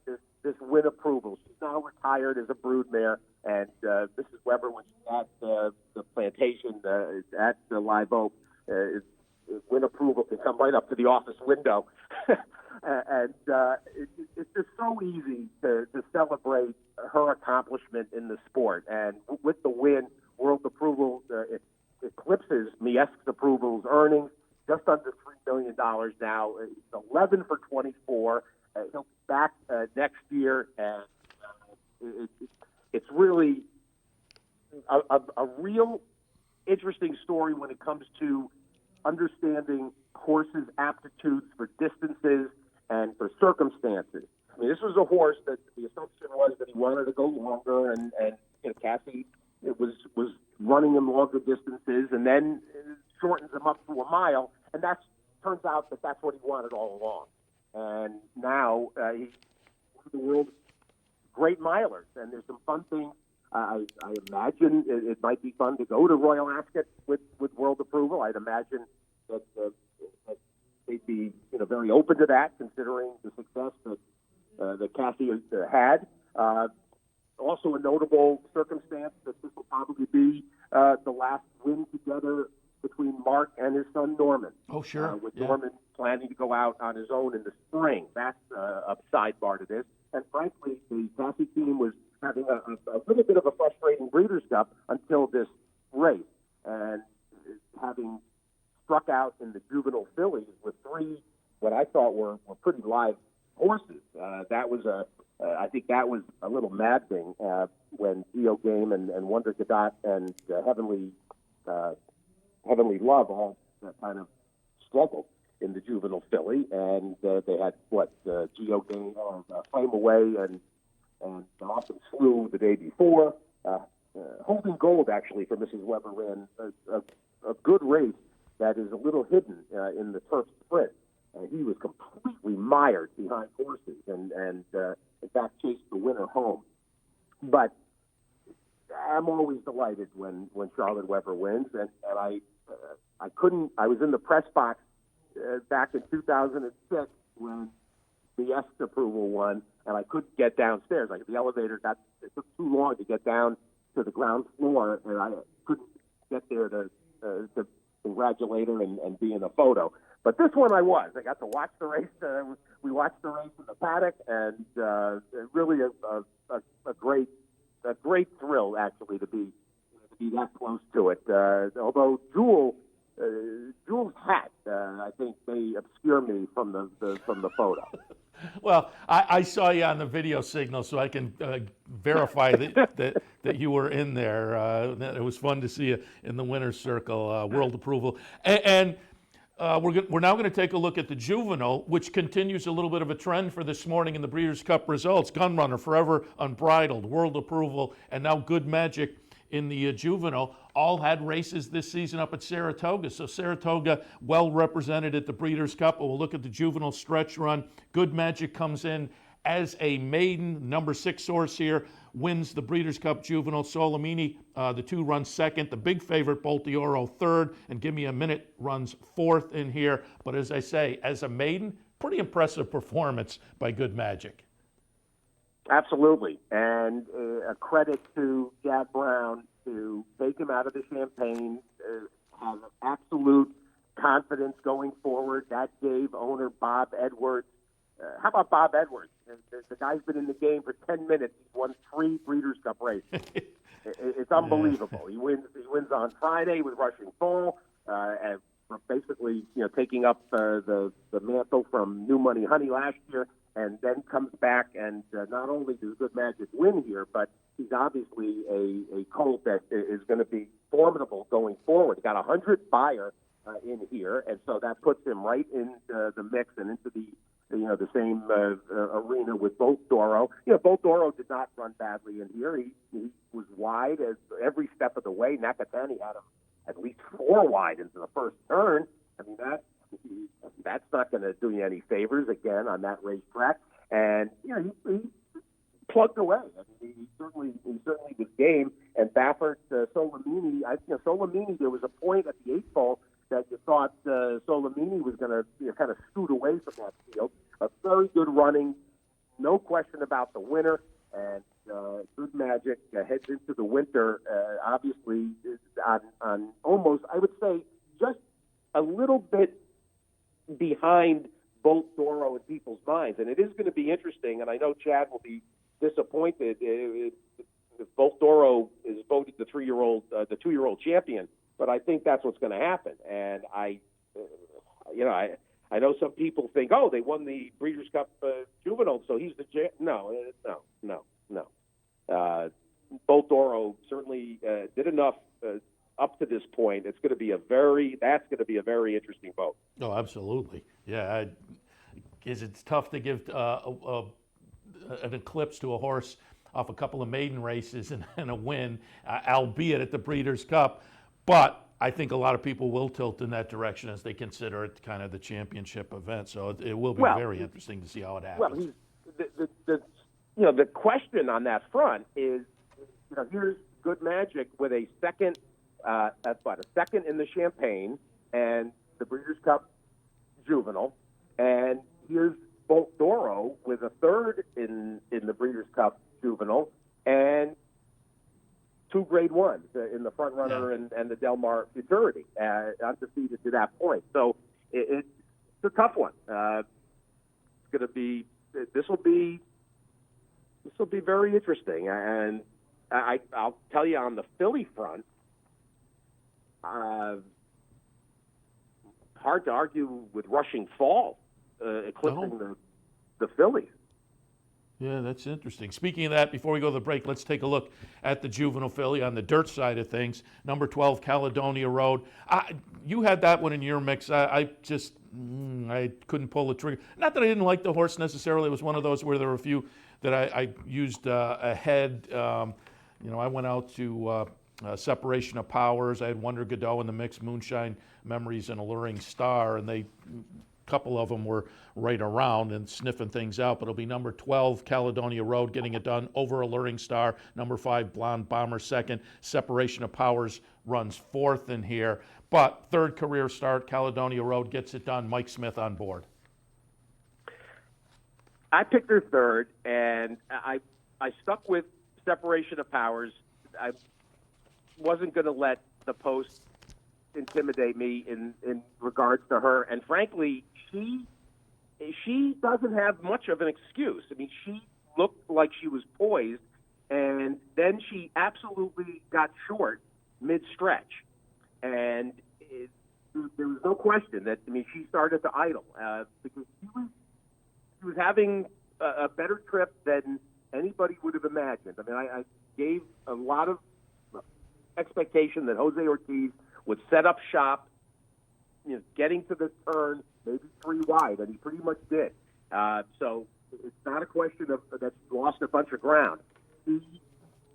This win approval. She's now retired as a broodmare, and Mrs. Weber, when she's at the plantation at the Live Oak, win approval can come right up to the office window, and it's just so easy to celebrate her accomplishment in the sport. And with the win, World Approval it eclipses Miesque's approval's earnings, just under $3 million now. It's 11 for 24. He'll be back next year, and it's really a real interesting story when it comes to understanding horses' aptitudes for distances and for circumstances. I mean, this was a horse that the assumption was that he wanted to go longer, and Cassie was running him longer distances, and then shortens him up to a mile, and turns out that that's what he wanted all along. And now he's one of the world's great milers, and there's some fun things. I imagine it might be fun to go to Royal Ascot with World Approval. I'd imagine that they'd be very open to that, considering the success that Cassie had. Also, a notable circumstance that this will probably be the last win together between Mark and his son Norman. Oh, sure. With Norman planning to go out on his own in the spring. That's a sidebar to this. And frankly, the Cassie team was having a little bit of a frustrating Breeders' Cup until this race. And having struck out in the juvenile fillies with 3 what I thought were pretty live horses, that was I think that was a little mad thing when Geo Game and Wonder Gadot and Heavenly Love all kind of struggled in the juvenile filly, and they had Geo Game, Flame Away, and Awesome Slew the day before. Holding Gold actually for Mrs. Weber ran a good race that is a little hidden in the turf sprint. He was completely mired behind horses, and in fact chased the winner home. But I'm always delighted when Charlotte Weber wins, and I couldn't. I was in the press box back in 2006 when the Miesque's approval won, and I couldn't get downstairs. Like the elevator it took too long to get down to the ground floor, and I couldn't get there to congratulate her and be in a photo. But this one I was. I got to watch the race. We watched the race in the paddock, and really a great thrill actually to be that close to it. Although Jewel's hat, I think, may obscure me from the photo. Well, I saw you on the video signal, so I can verify that that you were in there. It was fun to see you in the winner's circle. World approval. And we're now going to take a look at the juvenile, which continues a little bit of a trend for this morning in the Breeders' Cup results. Gunrunner, Forever Unbridled, World Approval, and now Good Magic in the juvenile all had races this season up at Saratoga. So Saratoga well represented at the Breeders' Cup. We'll look at the juvenile stretch run. Good Magic comes in as a maiden, number 6 horse here, wins the Breeders' Cup Juvenile. Solomini, the 2 runs second. The big favorite, Bolt d'Oro, third. And Give Me a Minute runs fourth in here. But as I say, as a maiden, pretty impressive performance by Good Magic. Absolutely. And a credit to Jack Brown to take him out of the Champagne, have absolute confidence going forward. That gave owner Bob Edwards. How about Bob Edwards? The guy's been in the game for 10 minutes. He's won 3 Breeders' Cup races. It's unbelievable. He wins on Friday with Rushing Full, and basically, taking up the mantle from New Money Honey last year, and then comes back and not only does Good Magic win here, but he's obviously a colt that is going to be formidable going forward. He got 100 buyer in here, and so that puts him right in the mix and into the same arena with Bolt d'Oro. Bolt d'Oro did not run badly in here. He was wide as every step of the way. Nakatani had him at least 4 wide into the first turn. I mean, that's not going to do you any favors again on that racetrack. And he plugged away. I mean, he certainly was game. And Baffert, Solomini. Solomini. There was a point at the 8th ball that you thought Solomini was going to kind of scoot away from that field. A very good running, no question about the winner. And Good Magic heads into the winter, obviously, on almost, I would say, just a little bit behind Bolt d'Oro in people's minds. And it is going to be interesting, and I know Chad will be disappointed if Bolt d'Oro is voted the 2-year-old champion. But I think that's what's going to happen. And I know some people think, they won the Breeders' Cup Juvenile, so he's the no. Bolt d'Oro certainly did enough up to this point. That's going to be a very interesting vote. Oh, absolutely. Yeah, it's tough to give an eclipse to a horse off a couple of maiden races and a win, albeit at the Breeders' Cup. But I think a lot of people will tilt in that direction as they consider it kind of the championship event. So it will be very interesting to see how it happens. Well, the question on that front is, here's Good Magic with a second, a second in the Champagne and the Breeders' Cup Juvenile, and here's Bolt d'Oro with a third in the Breeders' Cup Juvenile and 2 Grade 1s in the Front Runner and the Del Mar Futurity, undefeated to that point. So it's a tough one. It's going to be. This will be very interesting. And I'll tell you, on the filly front, hard to argue with Rushing Fall eclipsing the fillies. Yeah, that's interesting. Speaking of that, before we go to the break, let's take a look at the juvenile filly on the dirt side of things. Number 12, Caledonia Road. You had that one in your mix. I couldn't pull the trigger. Not that I didn't like the horse necessarily. It was one of those where there were a few that I used ahead. I went out to Separation of Powers. I had Wonder Godot in the mix, Moonshine Memories, and Alluring Star, and a couple of them were right around and sniffing things out. But it'll be number 12, Caledonia Road, getting it done over Alluring Star. Number 5, Blonde Bomber, second. Separation of Powers runs fourth in here. But third career start, Caledonia Road gets it done. Mike Smith on board. I picked her third, and I stuck with Separation of Powers. I wasn't going to let the post intimidate me in regards to her. And frankly, she doesn't have much of an excuse. I mean, she looked like she was poised, and then she absolutely got short mid-stretch. And there was no question that, she started to idle because she was having a better trip than anybody would have imagined. I gave a lot of expectation that Jose Ortiz would set up shop, getting to the turn, maybe 3 wide, and he pretty much did. So it's not a question of that she lost a bunch of ground. He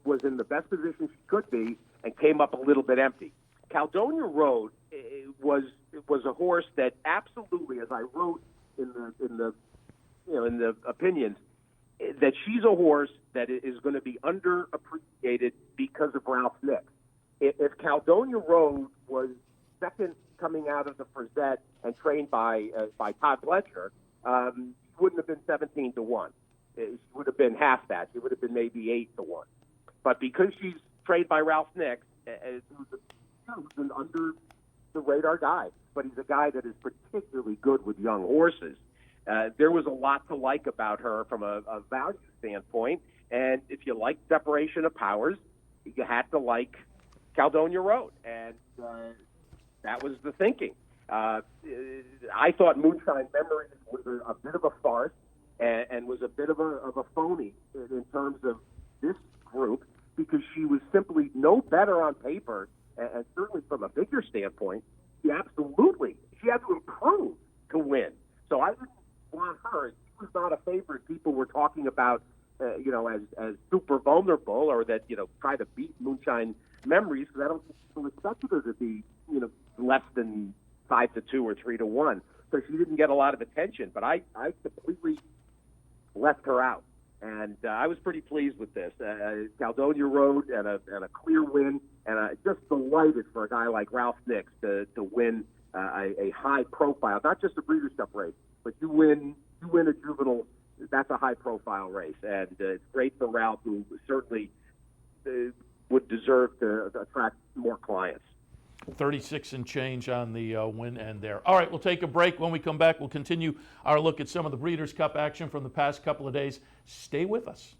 was in the best position she could be and came up a little bit empty. Caledonia Road was a horse that absolutely, as I wrote in the opinions, that she's a horse that is going to be underappreciated because of Ralph Nix. If Caledonia Road was second coming out of the Frizette and trained by Todd Pletcher, she wouldn't have been 17-1. She would have been half that. She would have been maybe 8-1. But because she's trained by Ralph Nix, who's an under the radar guy, but he's a guy that is particularly good with young horses. There was a lot to like about her from a value standpoint, and if you like separation of powers, you had to like Caledonia Road, and that was the thinking. I thought Moonshine Memories was a bit of a farce and was a bit of a phony in terms of this group, because she was simply no better on paper, and certainly from a figure standpoint, she had to improve to win. So I didn't want her. She was not a favorite people were talking about, as super vulnerable, or that, try to beat Moonshine Memories, because I don't think people expected her to be, less than 5-2 or 3-1. So she didn't get a lot of attention, but I completely left her out. And I was pretty pleased with this. Caledonia Road and a clear win, and just delighted for a guy like Ralph Nix to win a high profile, not just a Breeders' Cup race, but you win a juvenile. That's a high profile race, and it's great for Ralph, who certainly would deserve to attract more clients. 36 and change on the win end there. All right, we'll take a break. When we come back, we'll continue our look at some of the Breeders' Cup action from the past couple of days. Stay with us.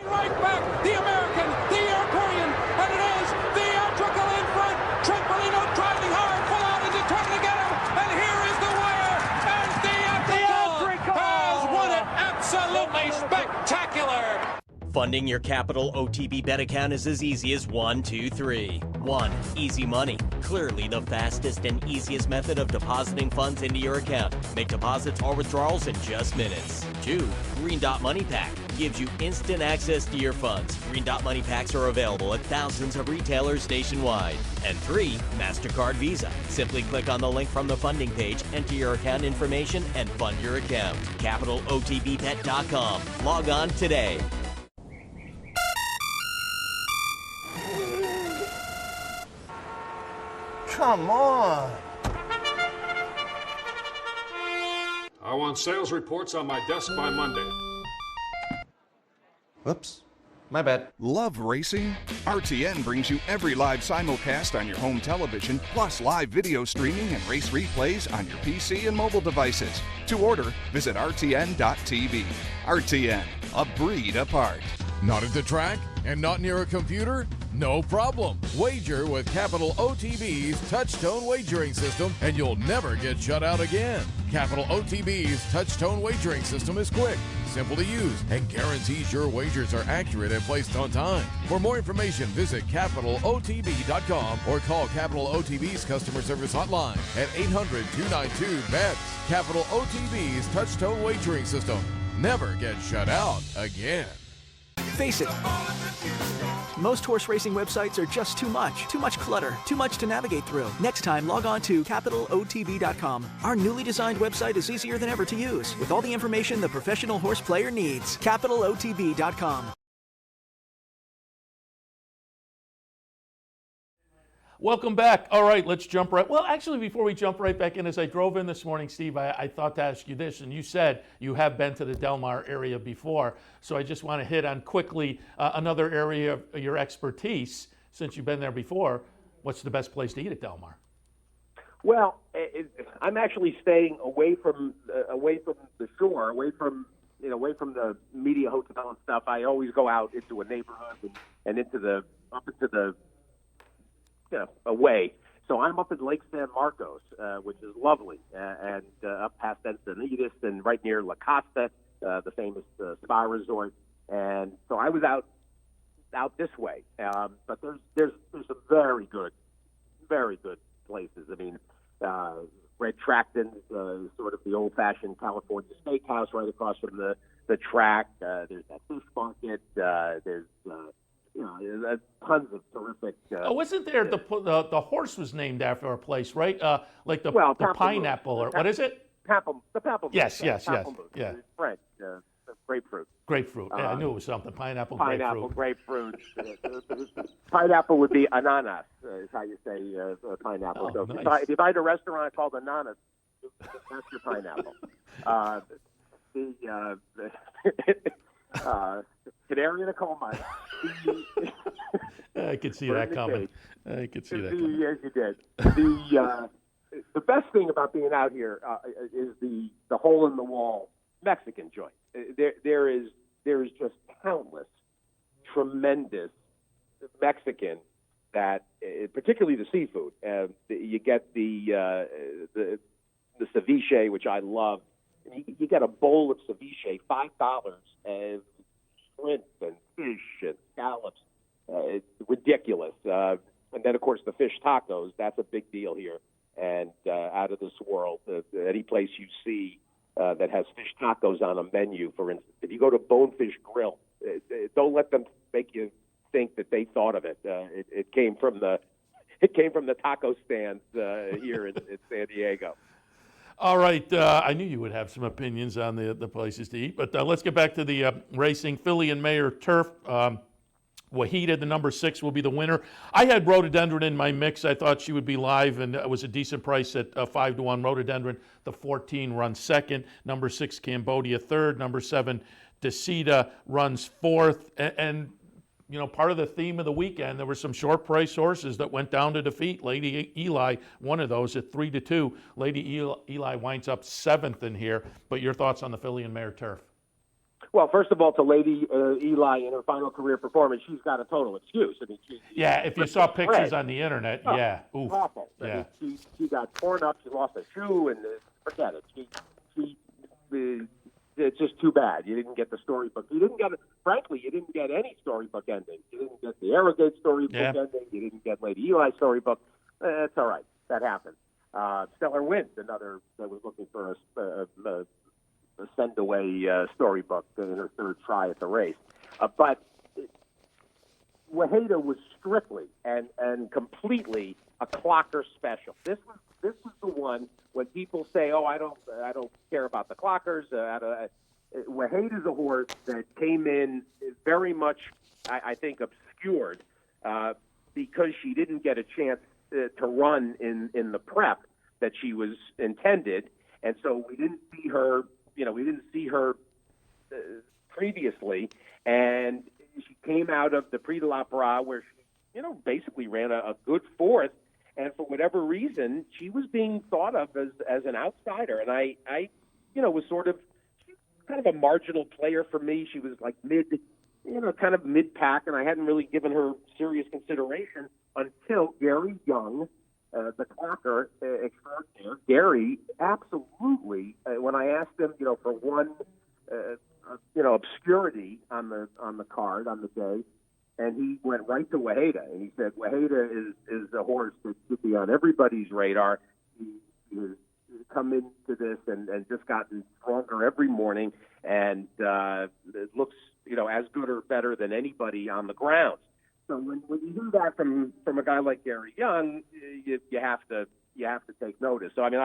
Right back, the American, the European, and it is theatrical in front. Trempolino driving hard, full out, is determined to get him, and here is the wire, and theatrical has won it. Absolutely spectacular. Funding your Capital OTB bet account is as easy as 1, 2, 3. 1. Easy Money. Clearly the fastest and easiest method of depositing funds into your account. Make deposits or withdrawals in just minutes. 2. Green Dot Money Pack. Gives you instant access to your funds. Green Dot Money Packs are available at thousands of retailers nationwide. And 3. MasterCard Visa. Simply click on the link from the funding page, enter your account information, and fund your account. CapitalOTBBet.com. Log on today. Come on. I want sales reports on my desk by Monday. Whoops. My bad. Love racing? RTN brings you every live simulcast on your home television, plus live video streaming and race replays on your PC and mobile devices. To order, visit RTN.tv. RTN, a breed apart. Not at the track and not near a computer? No problem. Wager with Capital OTB's Touch-Tone Wagering System and you'll never get shut out again. Capital OTB's Touch-Tone Wagering System is quick, simple to use, and guarantees your wagers are accurate and placed on time. For more information, visit CapitalOTB.com or call Capital OTB's customer service hotline at 800-292-BETS. Capital OTB's Touch-Tone Wagering System. Never get shut out again. Face it, most horse racing websites are just too much clutter, too much to navigate through. Next time, log on to CapitalOTB.com. Our newly designed website is easier than ever to use, with all the information the professional horse player needs. CapitalOTB.com. Welcome back. All right, let's jump right. Well, actually, before we jump right back in, as I drove in this morning, Steve, I thought to ask you this, and you said you have been to the Del Mar area before, so I just want to hit on quickly another area of your expertise. Since you've been there before, what's the best place to eat at Del Mar? Well, I'm actually staying away from the shore, away from the media hotel and stuff. I always go out into a neighborhood and into the away. So I'm up in Lake San Marcos, which is lovely, and up past Encinitas and right near La Costa, the famous spa resort. And so I was out this way. But there's some very good places. I mean, Red Tracton's sort of the old-fashioned California steakhouse right across from the track. There's that fish market. There's tons of terrific. Isn't there the horse was named after a place, right? Like the pineapple, or what is it? The pamplemousse. Yes. Yeah. French. Grapefruit. Grapefruit. Yeah, I knew it was something. Pineapple, grapefruit. Pineapple would be ananas, is how you say pineapple. So nice. if you find a restaurant called Ananas, that's your pineapple. Canary in a coal mine. I could see that coming. Yes, you did. The best thing about being out here is the hole in the wall Mexican joint. There is just countless tremendous Mexican that, particularly the seafood. You get the ceviche, which I love. You get a bowl of ceviche, $5, and shrimp and fish and scallops. It's ridiculous. And then, of course, the fish tacos. That's a big deal here. And out of this world, any place you see that has fish tacos on a menu, for instance, if you go to Bonefish Grill, don't let them make you think that they thought of it. It came from the taco stands here in San Diego. All right, I knew you would have some opinions on the places to eat, but let's get back to the racing. Filly and Mayer Turf. Wahida, the number 6, will be the winner. I had Rhododendron in my mix. I thought she would be live, and it was a decent price at 5-1. Rhododendron, the 14, runs second. Number 6, Cambodia, third. Number 7, Decida, runs fourth. And you know, part of the theme of the weekend, there were some short price horses that went down to defeat. Lady Eli, one of those at 3-2. Lady Eli winds up 7th in here. But your thoughts on the Filly and Mayer Turf? Well, first of all, to Lady Eli in her final career performance, she's got a total excuse. I mean, if you saw pictures on the internet, oof. Awful. Yeah. I mean, she got torn up. She lost a shoe, and forget it. It's just too bad. You didn't get the storybook. You didn't get any storybook ending. You didn't get the Arrogate storybook ending. You didn't get Lady Eli's storybook. It's all right. That happened. Stellar Wind, another that was looking for a send-away storybook in her third try at the race. But Wahida was strictly and completely a clocker special. This was the one when people say, "Oh, I don't care about the clockers." Wahida's a horse that came in very much, I think, obscured because she didn't get a chance to run in the prep that she was intended, and so we didn't see her. We didn't see her previously, and she came out of the Prix de la Bras where she, basically ran a good fourth, and for whatever reason, she was being thought of as an outsider, and I was sort of kind of a marginal player for me. She was like kind of mid-pack, and I hadn't really given her serious consideration until Gary Young, the clocker extraordinaire, Gary, absolutely. When I asked him, for one, obscurity on the card on the day, and he went right to Wahida, and he said Wahida is a horse that should be on everybody's radar. He has come into this and just gotten stronger every morning, and it looks as good or better than anybody on the ground. So when you do that from a guy like Gary Young, you have to take notice. So I mean,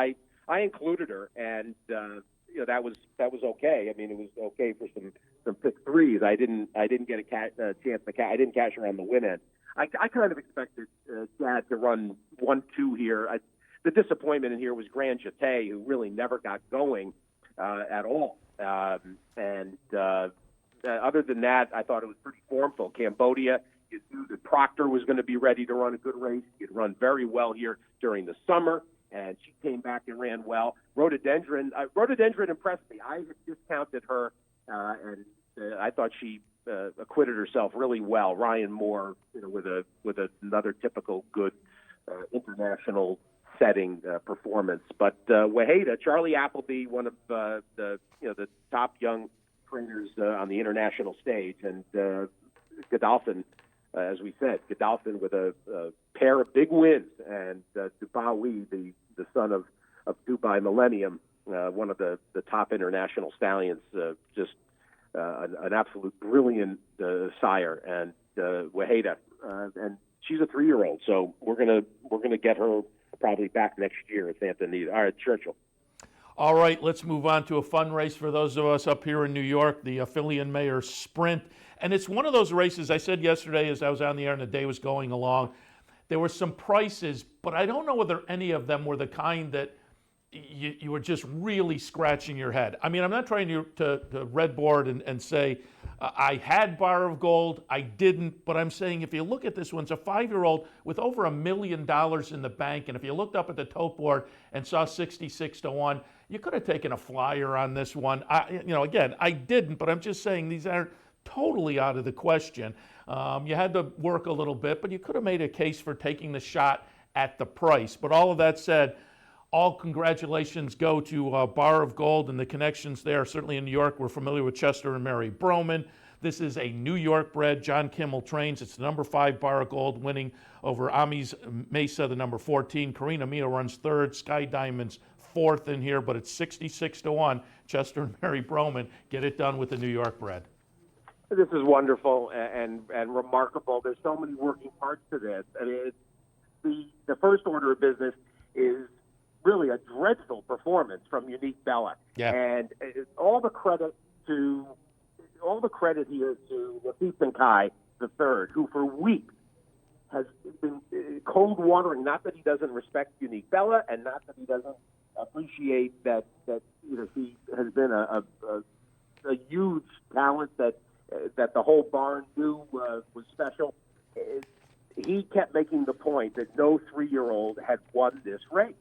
I included her, and that was okay. I mean, it was okay for some pick threes. I didn't get a chance to I didn't cash her on the win end. I kind of expected Dad to run 1-2 here. The disappointment in here was Grand Jeté, who really never got going at all. Other than that, I thought it was pretty formful. Cambodia. You knew that Proctor was going to be ready to run a good race. He'd run very well here during the summer, and she came back and ran well. Rhododendron impressed me. I had discounted her, and I thought she acquitted herself really well. Ryan Moore, with another typical good international setting performance. But Waheda, Charlie Appleby, one of the top young trainers on the international stage, and Godolphin, as we said, Godolphin with a pair of big wins, and Dubawi, the son of Dubai Millennium, one of the top international stallions, just an absolute brilliant sire, and Waheda, and she's a 3-year-old, so we're gonna get her probably back next year at Santa Anita. All right, Churchill. All right, let's move on to a fun race for those of us up here in New York, the Philly and Mayor Sprint. And it's one of those races, I said yesterday as I was on the air and the day was going along, there were some prices, but I don't know whether any of them were the kind that you were just really scratching your head. I mean, I'm not trying to red board and say I had Bar of Gold, I didn't, but I'm saying if you look at this one, it's a 5-year-old with over $1 million in the bank, and if you looked up at the tote board and saw 66-1, you could have taken a flyer on this one. Again, I didn't, but I'm just saying these aren't totally out of the question. You had to work a little bit, but you could have made a case for taking the shot at the price. But all of that said, all congratulations go to Bar of Gold and the connections there. Certainly in New York, we're familiar with Chester and Mary Broman. This is a New York bred John Kimmel trains. It's the number 5 Bar of Gold, winning over Amis Mesa, the number 14. Karina Mia runs 3rd. Sky Diamond's 4th in here, but it's 66-1. Chester and Mary Broman get it done with the New York bred. This is wonderful and remarkable. There's so many working parts to this. I mean, the first order of business is really a dreadful performance from Unique Bella. Yeah. And all the credit here to Latif Benkai III, who for weeks has been cold watering. Not that he doesn't respect Unique Bella, and not that he doesn't appreciate that she has been a huge talent that the whole barn knew was special. He kept making the point that no 3-year-old had won this race.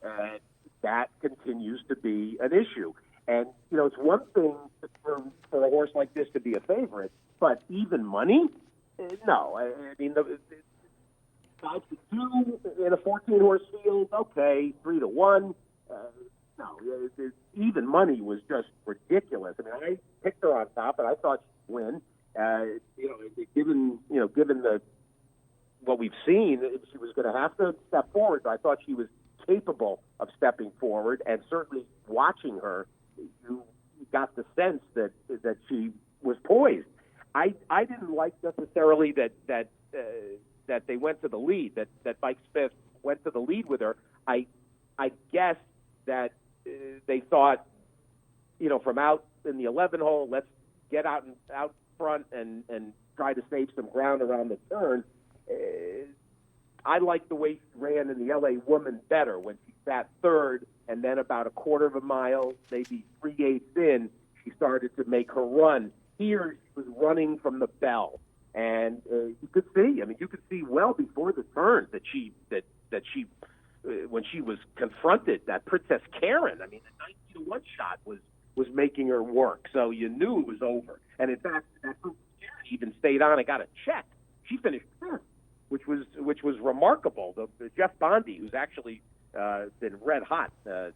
And that continues to be an issue. And, it's one thing for a horse like this to be a favorite, but even money? No. I mean, 5-2 in a 14-horse field, okay, 3-1. No, even money was just ridiculous. I mean, I picked her on top, and I thought she'd win. Given what we've seen, she was going to have to step forward. But I thought she was capable of stepping forward, and certainly watching her, you got the sense that she was poised. I didn't like necessarily that they went to the lead, that Mike Smith went to the lead with her. I guess that they thought, from out in the 11 hole, let's get out front and try to save some ground around the turn. I like the way she ran in the LA Woman better when she sat 3rd, and then about a quarter of a mile, maybe 3/8 in, she started to make her run. Here, she was running from the bell, and you could see well before the turn that she when she was confronted, that Princess Karen, I mean, the 19-1 shot was making her work, so you knew it was over. And in fact, that Princess Karen even stayed on and got a check. She finished 5th. Which was remarkable. The Jeff Bondi, who's actually been red hot at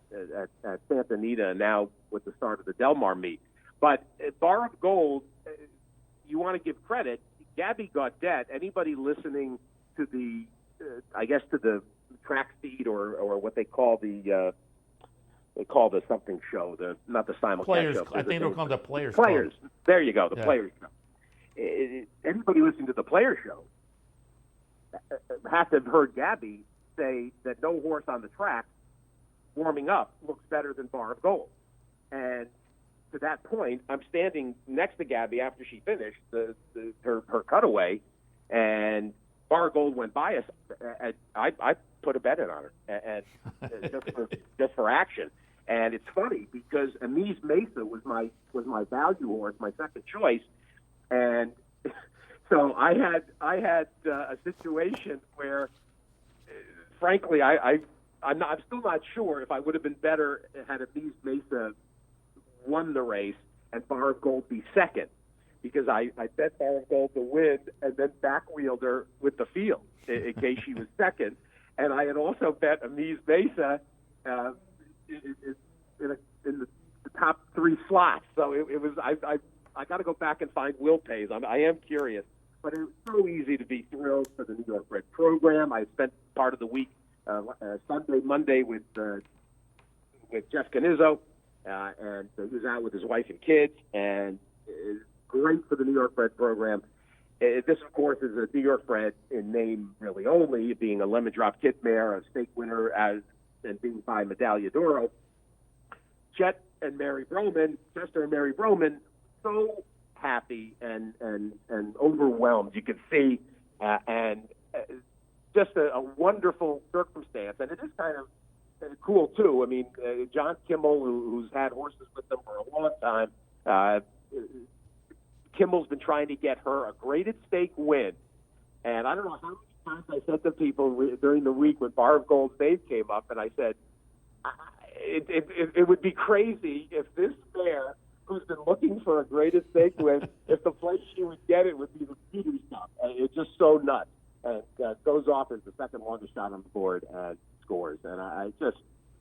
Santa Anita and now with the start of the Del Mar meet. But Bar of Gold, you want to give credit. Gabby Gaudet. Anybody listening to the track feed or what they call the something show, not the simulcast Players. show. I think they'll call it the Players. Players. Club. There you go. The Yeah. Players show. Anybody listening to the Players show have to have heard Gabby say that no horse on the track warming up looks better than Bar of Gold. And to that point, I'm standing next to Gabby after she finished her cutaway, and Bar of Gold went by us. I put a bet in on her, and just for action. And it's funny because Amis Mesa was my value horse, my second choice, and so I had a situation where, frankly, I I'm still not sure if I would have been better had Amise Mesa won the race and Bar of Gold be second, because I bet Bar of Gold to win and then back-wheeled her with the field in case she was second. And I had also bet Amise Mesa in the top 3 slots. So it was I got to go back and find Will Pays. I am curious, but it was so easy to be thrilled for the New York Bred program. I spent part of the week Sunday, Monday with Jeff Canizzo, and he was out with his wife and kids, and it's great for the New York Bred program. This, of course, is a New York Bred in name really only, being a Lemon Drop Kit mare, a stake winner, and being by Medaglia d'Oro. Chester and Mary Broman, so happy and overwhelmed, you could see, and just a wonderful circumstance. And it is kind of cool, too. I mean, John Kimmel, who's had horses with them for a long time, Kimmel's been trying to get her a graded stake win. And I don't know how many times I said to people during the week when Bar of Gold's name came up, and I said, it would be crazy if this mare, who's been looking for a graded stake win, if the place she would get it would be the Breeders' Cup. It's just so nuts. And goes off as the second longest shot on the board and scores. And I just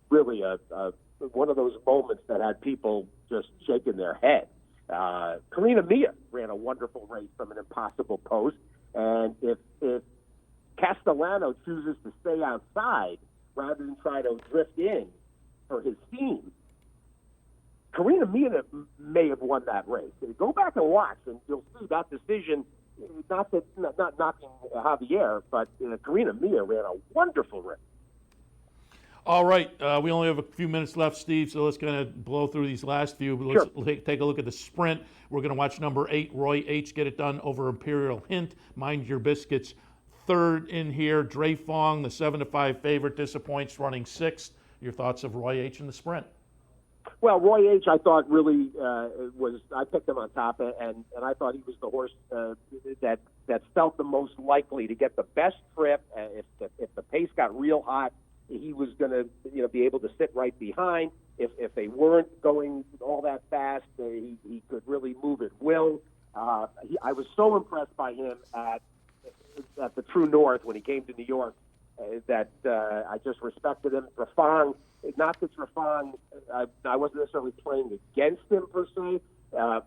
really one of those moments that had people just shaking their head. Karina Mia ran a wonderful race from an impossible post, and if Castellano chooses to stay outside rather than try to drift in for his team, Karina Mia may have won that race. Go back and watch, and you'll see that decision. Not knocking Javier, but Karina Mia ran a wonderful race. All right, we only have a few minutes left, Steve, so let's kind of blow through these last few. But let's take a look at the sprint. We're going to watch number 8, Roy H., get it done over Imperial Hint. Mind Your Biscuits, third in here. Dre Fong, the 7-5 favorite, disappoints, running 6th. Your thoughts of Roy H. in the sprint? Well, Roy H., I thought really I picked him on top, and I thought he was the horse that felt the most likely to get the best trip. If the pace got real hot, he was going to be able to sit right behind. If they weren't going all that fast, he could really move at will. I was so impressed by him at the True North when he came to New York that I just respected him. Trafang, not that Trafang, I wasn't necessarily playing against him per se,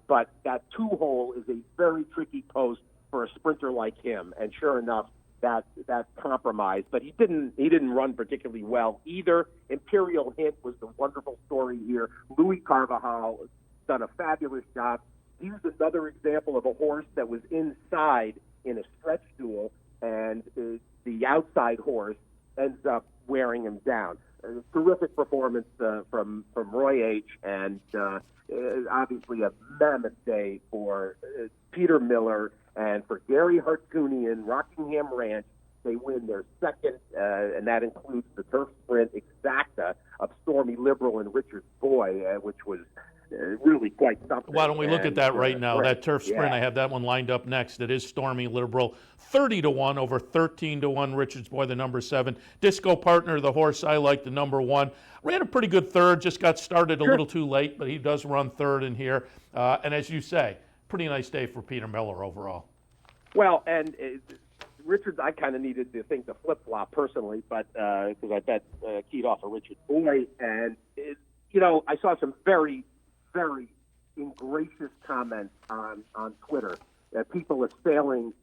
but that 2-hole is a very tricky post for a sprinter like him. And sure enough, that compromised. But he didn't run particularly well either. Imperial Hint was the wonderful story here. Louis Carvajal done a fabulous job. He was another example of a horse that was inside in a stretch duel, and the outside horse ends up wearing him down. Terrific performance from Roy H., and obviously a mammoth day for Peter Miller and for Gary Hartunian, Rockingham Ranch. They win their second, and that includes the turf sprint exacta of Stormy Liberal and Richard Boy, which was really quite something. Why don't we look at that right now? That turf sprint, I have that one lined up next. It is Stormy Liberal, 30-1 over 13-1. Richard's Boy, the number 7. Disco Partner, the horse I like, the number 1. Ran a pretty good third, just got started a little too late, but he does run third in here. And as you say, pretty nice day for Peter Miller overall. Well, and Richard, I kind of needed to think the flip-flop personally, but because I bet keyed off of Richard Boy, and I saw some very, very ingracious comments on Twitter. People assailing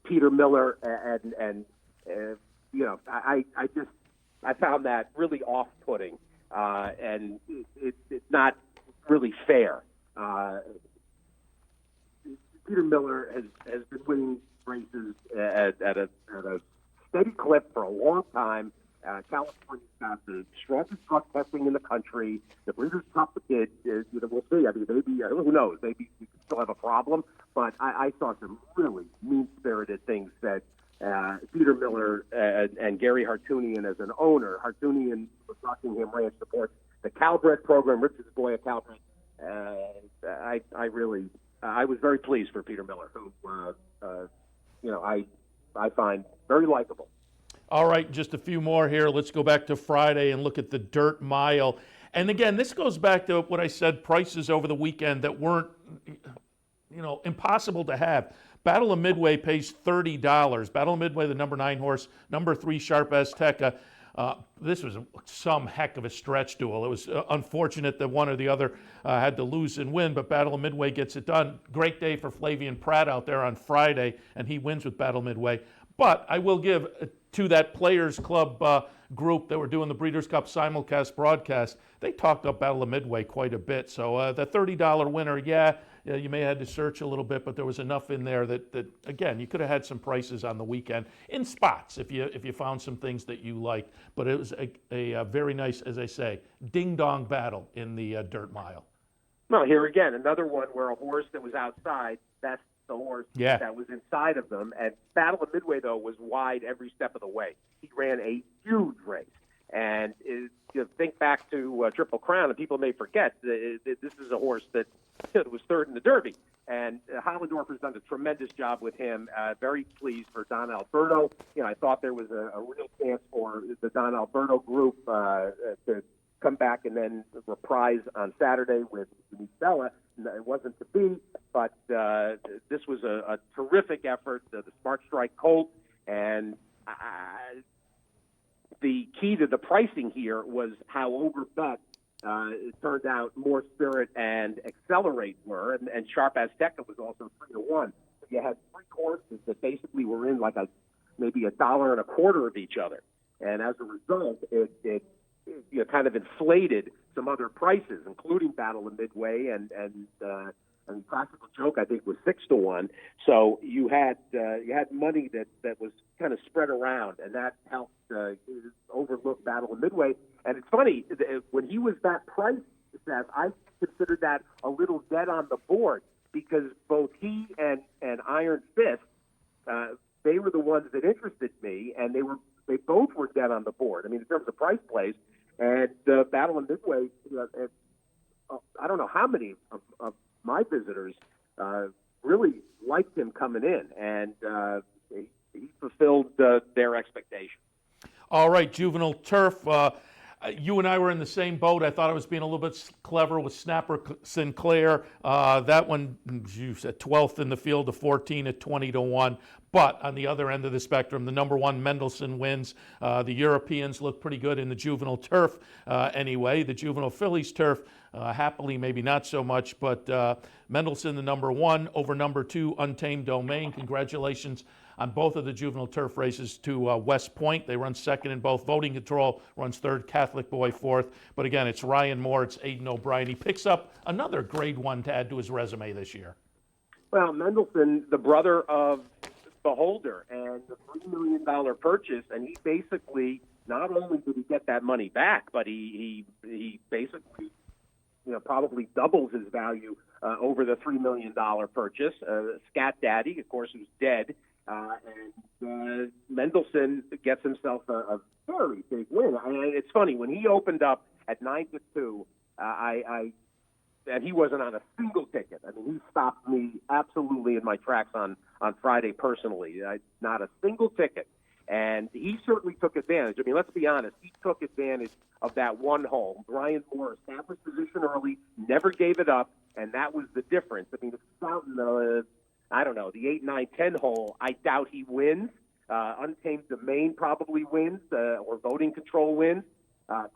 Peter Miller, and I found that really off-putting, and it's not really fair. Peter Miller has been winning races at a steady clip for a long time. California's got the strongest truck testing in the country. The Breeders' Cup, we'll see. I mean, maybe, who knows? Maybe we could still have a problem. But I saw some really mean-spirited things that Peter Miller and Gary Hartunian as an owner. Hartunian with Rockingham Ranch supports the Calbred program. Richard's Boy at Calbred. I was very pleased for Peter Miller, who I find very likable. All right, just a few more here. Let's go back to Friday and look at the Dirt Mile. And again, this goes back to what I said, prices over the weekend that weren't, impossible to have. Battle of Midway pays $30. Battle of Midway, the number 9 horse, number 3 Sharp Azteca. This was some heck of a stretch duel. It was unfortunate that one or the other had to lose and win, but Battle of Midway gets it done. Great day for Flavian Pratt out there on Friday, and he wins with Battle of Midway. But I will give to that Players Club group that were doing the Breeders' Cup simulcast broadcast, they talked up Battle of Midway quite a bit. So the $30 winner, you may have had to search a little bit, but there was enough in there that again, you could have had some prices on the weekend in spots if you found some things that you liked. But it was a very nice, as I say, ding-dong battle in the Dirt Mile. Well, here again, another one where a horse that was outside, that's the horse that was inside of them. And Battle of Midway, though, was wide every step of the way. He ran a huge race. And think back to Triple Crown, and people may forget, this is a horse that was third in the Derby. And Hollendorf has done a tremendous job with him. Very pleased for Don Alberto. I thought there was a real chance for the Don Alberto group to come back and then reprise on Saturday with Denise Bella. It wasn't to be, but this was a terrific effort. The Smart Strike Colt, and the key to the pricing here was how overbet it turned out More Spirit and Accelerate were, and Sharp Azteca was also 3-1. So you had 3 horses that basically were in like maybe $1.25 of each other, and as a result, it kind of inflated some other prices, including Battle of Midway and Practical Joke, I think, was 6-1. So you had money that was kind of spread around, and that helped overlook Battle of Midway. And it's funny, when he was that price, Seth, I considered that a little dead on the board because both he and Iron Fist, they were the ones that interested me, and they both were dead on the board. I mean, in terms of price plays. And Battle of Midway, I don't know how many of my visitors really liked him coming in, and he fulfilled their expectations. All right, Juvenile Turf. You and I were in the same boat. I thought I was being a little bit clever with Snapper Sinclair. That one, you said 12th in the field to 14 at 20-1. But on the other end of the spectrum, the number 1 Mendelssohn wins. The Europeans look pretty good in the Juvenile Turf anyway. The Juvenile Fillies Turf, happily maybe not so much, but Mendelssohn the number 1 over number 2 Untamed Domain. Congratulations on both of the Juvenile Turf races to West Point. They run second in both. Voting Control runs third, Catholic Boy fourth. But again, it's Ryan Moore, it's Aidan O'Brien. He picks up another grade 1 to add to his resume this year. Well, Mendelssohn, the brother of Beholder, and the $3 million purchase, and he basically, not only did he get that money back, but he basically probably doubles his value over the $3 million purchase. Scat Daddy, of course, who's dead, and Mendelssohn gets himself a very big win. It's funny, when he opened up at 9-2, and he wasn't on a single ticket. I mean, he stopped me absolutely in my tracks on Friday personally. Not a single ticket. And he certainly took advantage. I mean, let's be honest. He took advantage of that one hole. Ryan Moore established position early, never gave it up, and that was the difference. I mean, if it's out in the 8, 9, 10 hole, I doubt he wins. Untamed Domain probably wins, or Voting Control wins.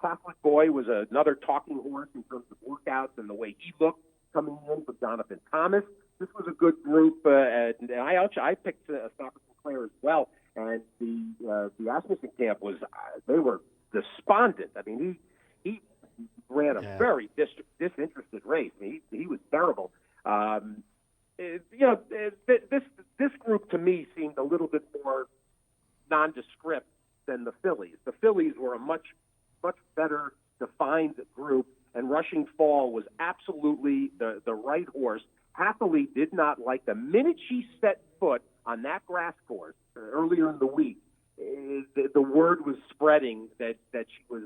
Catholic Boy was another talking horse in terms of workouts and the way he looked coming in with Jonathan Thomas. This was a good group, and I picked Snapper Sinclair as well. And the Asmussen camp they were despondent. I mean, he ran a very disinterested race. I mean, he was terrible. This group to me seemed a little bit more nondescript than the Phillies. The Phillies were a much better defined group, and Rushing Fall was absolutely the right horse. Happily did not like the minute she set foot on that grass course earlier in the week. The word was spreading that she was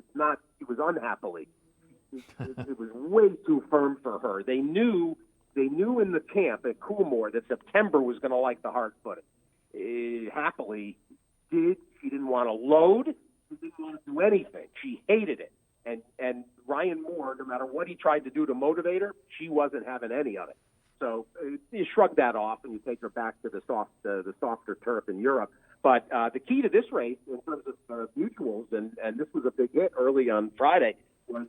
unhappily. It was way too firm for her. They knew in the camp at Coolmore that September was going to like the hard-footed. Happily did. She didn't want to load. She didn't want to do anything. She hated it. And Ryan Moore, no matter what he tried to do to motivate her, she wasn't having any of it. So you shrug that off and you take her back to the softer turf in Europe. But the key to this race, in terms of mutuals, and this was a big hit early on Friday, was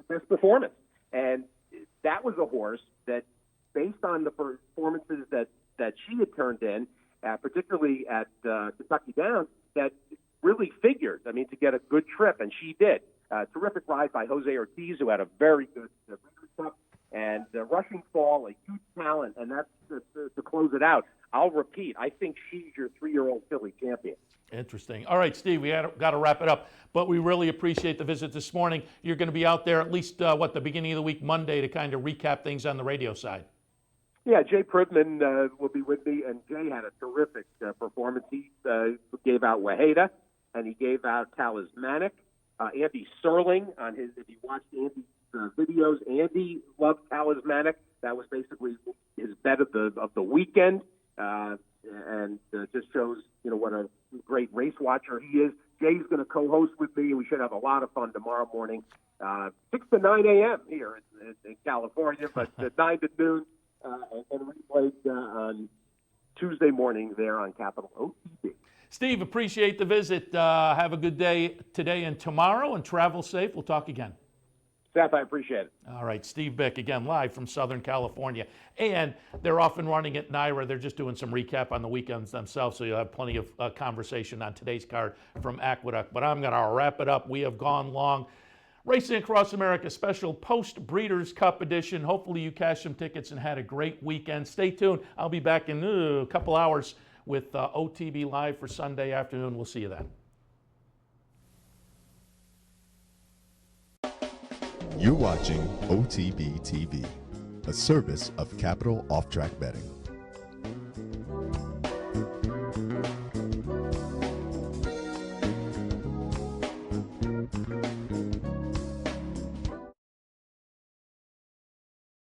this performance. And that was a horse that, based on the performances that she had turned in, particularly at Kentucky Downs, that really figured, to get a good trip, and she did. Terrific ride by Jose Ortiz, who had a very good Breeders' Cup, and Rushing Fall, a huge talent, and that's to close it out. I'll repeat, I think she's your 3-year-old filly champion. Interesting. All right, Steve, we got to wrap it up, but we really appreciate the visit this morning. You're going to be out there at least, the beginning of the week, Monday, to kind of recap things on the radio side. Yeah, Jay Prudman will be with me, and Jay had a terrific performance. He gave out Waheda, and he gave out Talismanic. Andy Serling, if you watched Andy's videos, Andy loved Talismanic. That was basically his bet of the weekend, and just shows what a great race watcher he is. Jay's going to co-host with me. We should have a lot of fun tomorrow morning, 6 to 9 a.m. here in California, but 9 to noon, and replayed on Tuesday morning there on Capital OTB. Steve, appreciate the visit. Have a good day today and tomorrow, and travel safe. We'll talk again. Seth, I appreciate it. All right, Steve Bick, again, live from Southern California. And they're off and running at NYRA. They're just doing some recap on the weekends themselves, so you'll have plenty of conversation on today's card from Aqueduct. But I'm going to wrap it up. We have gone long. Racing Across America special post-Breeders' Cup edition. Hopefully you cashed some tickets and had a great weekend. Stay tuned. I'll be back in a couple hours with OTB Live for Sunday afternoon. We'll see you then. You're watching OTB TV, a service of Capital Off Track Betting.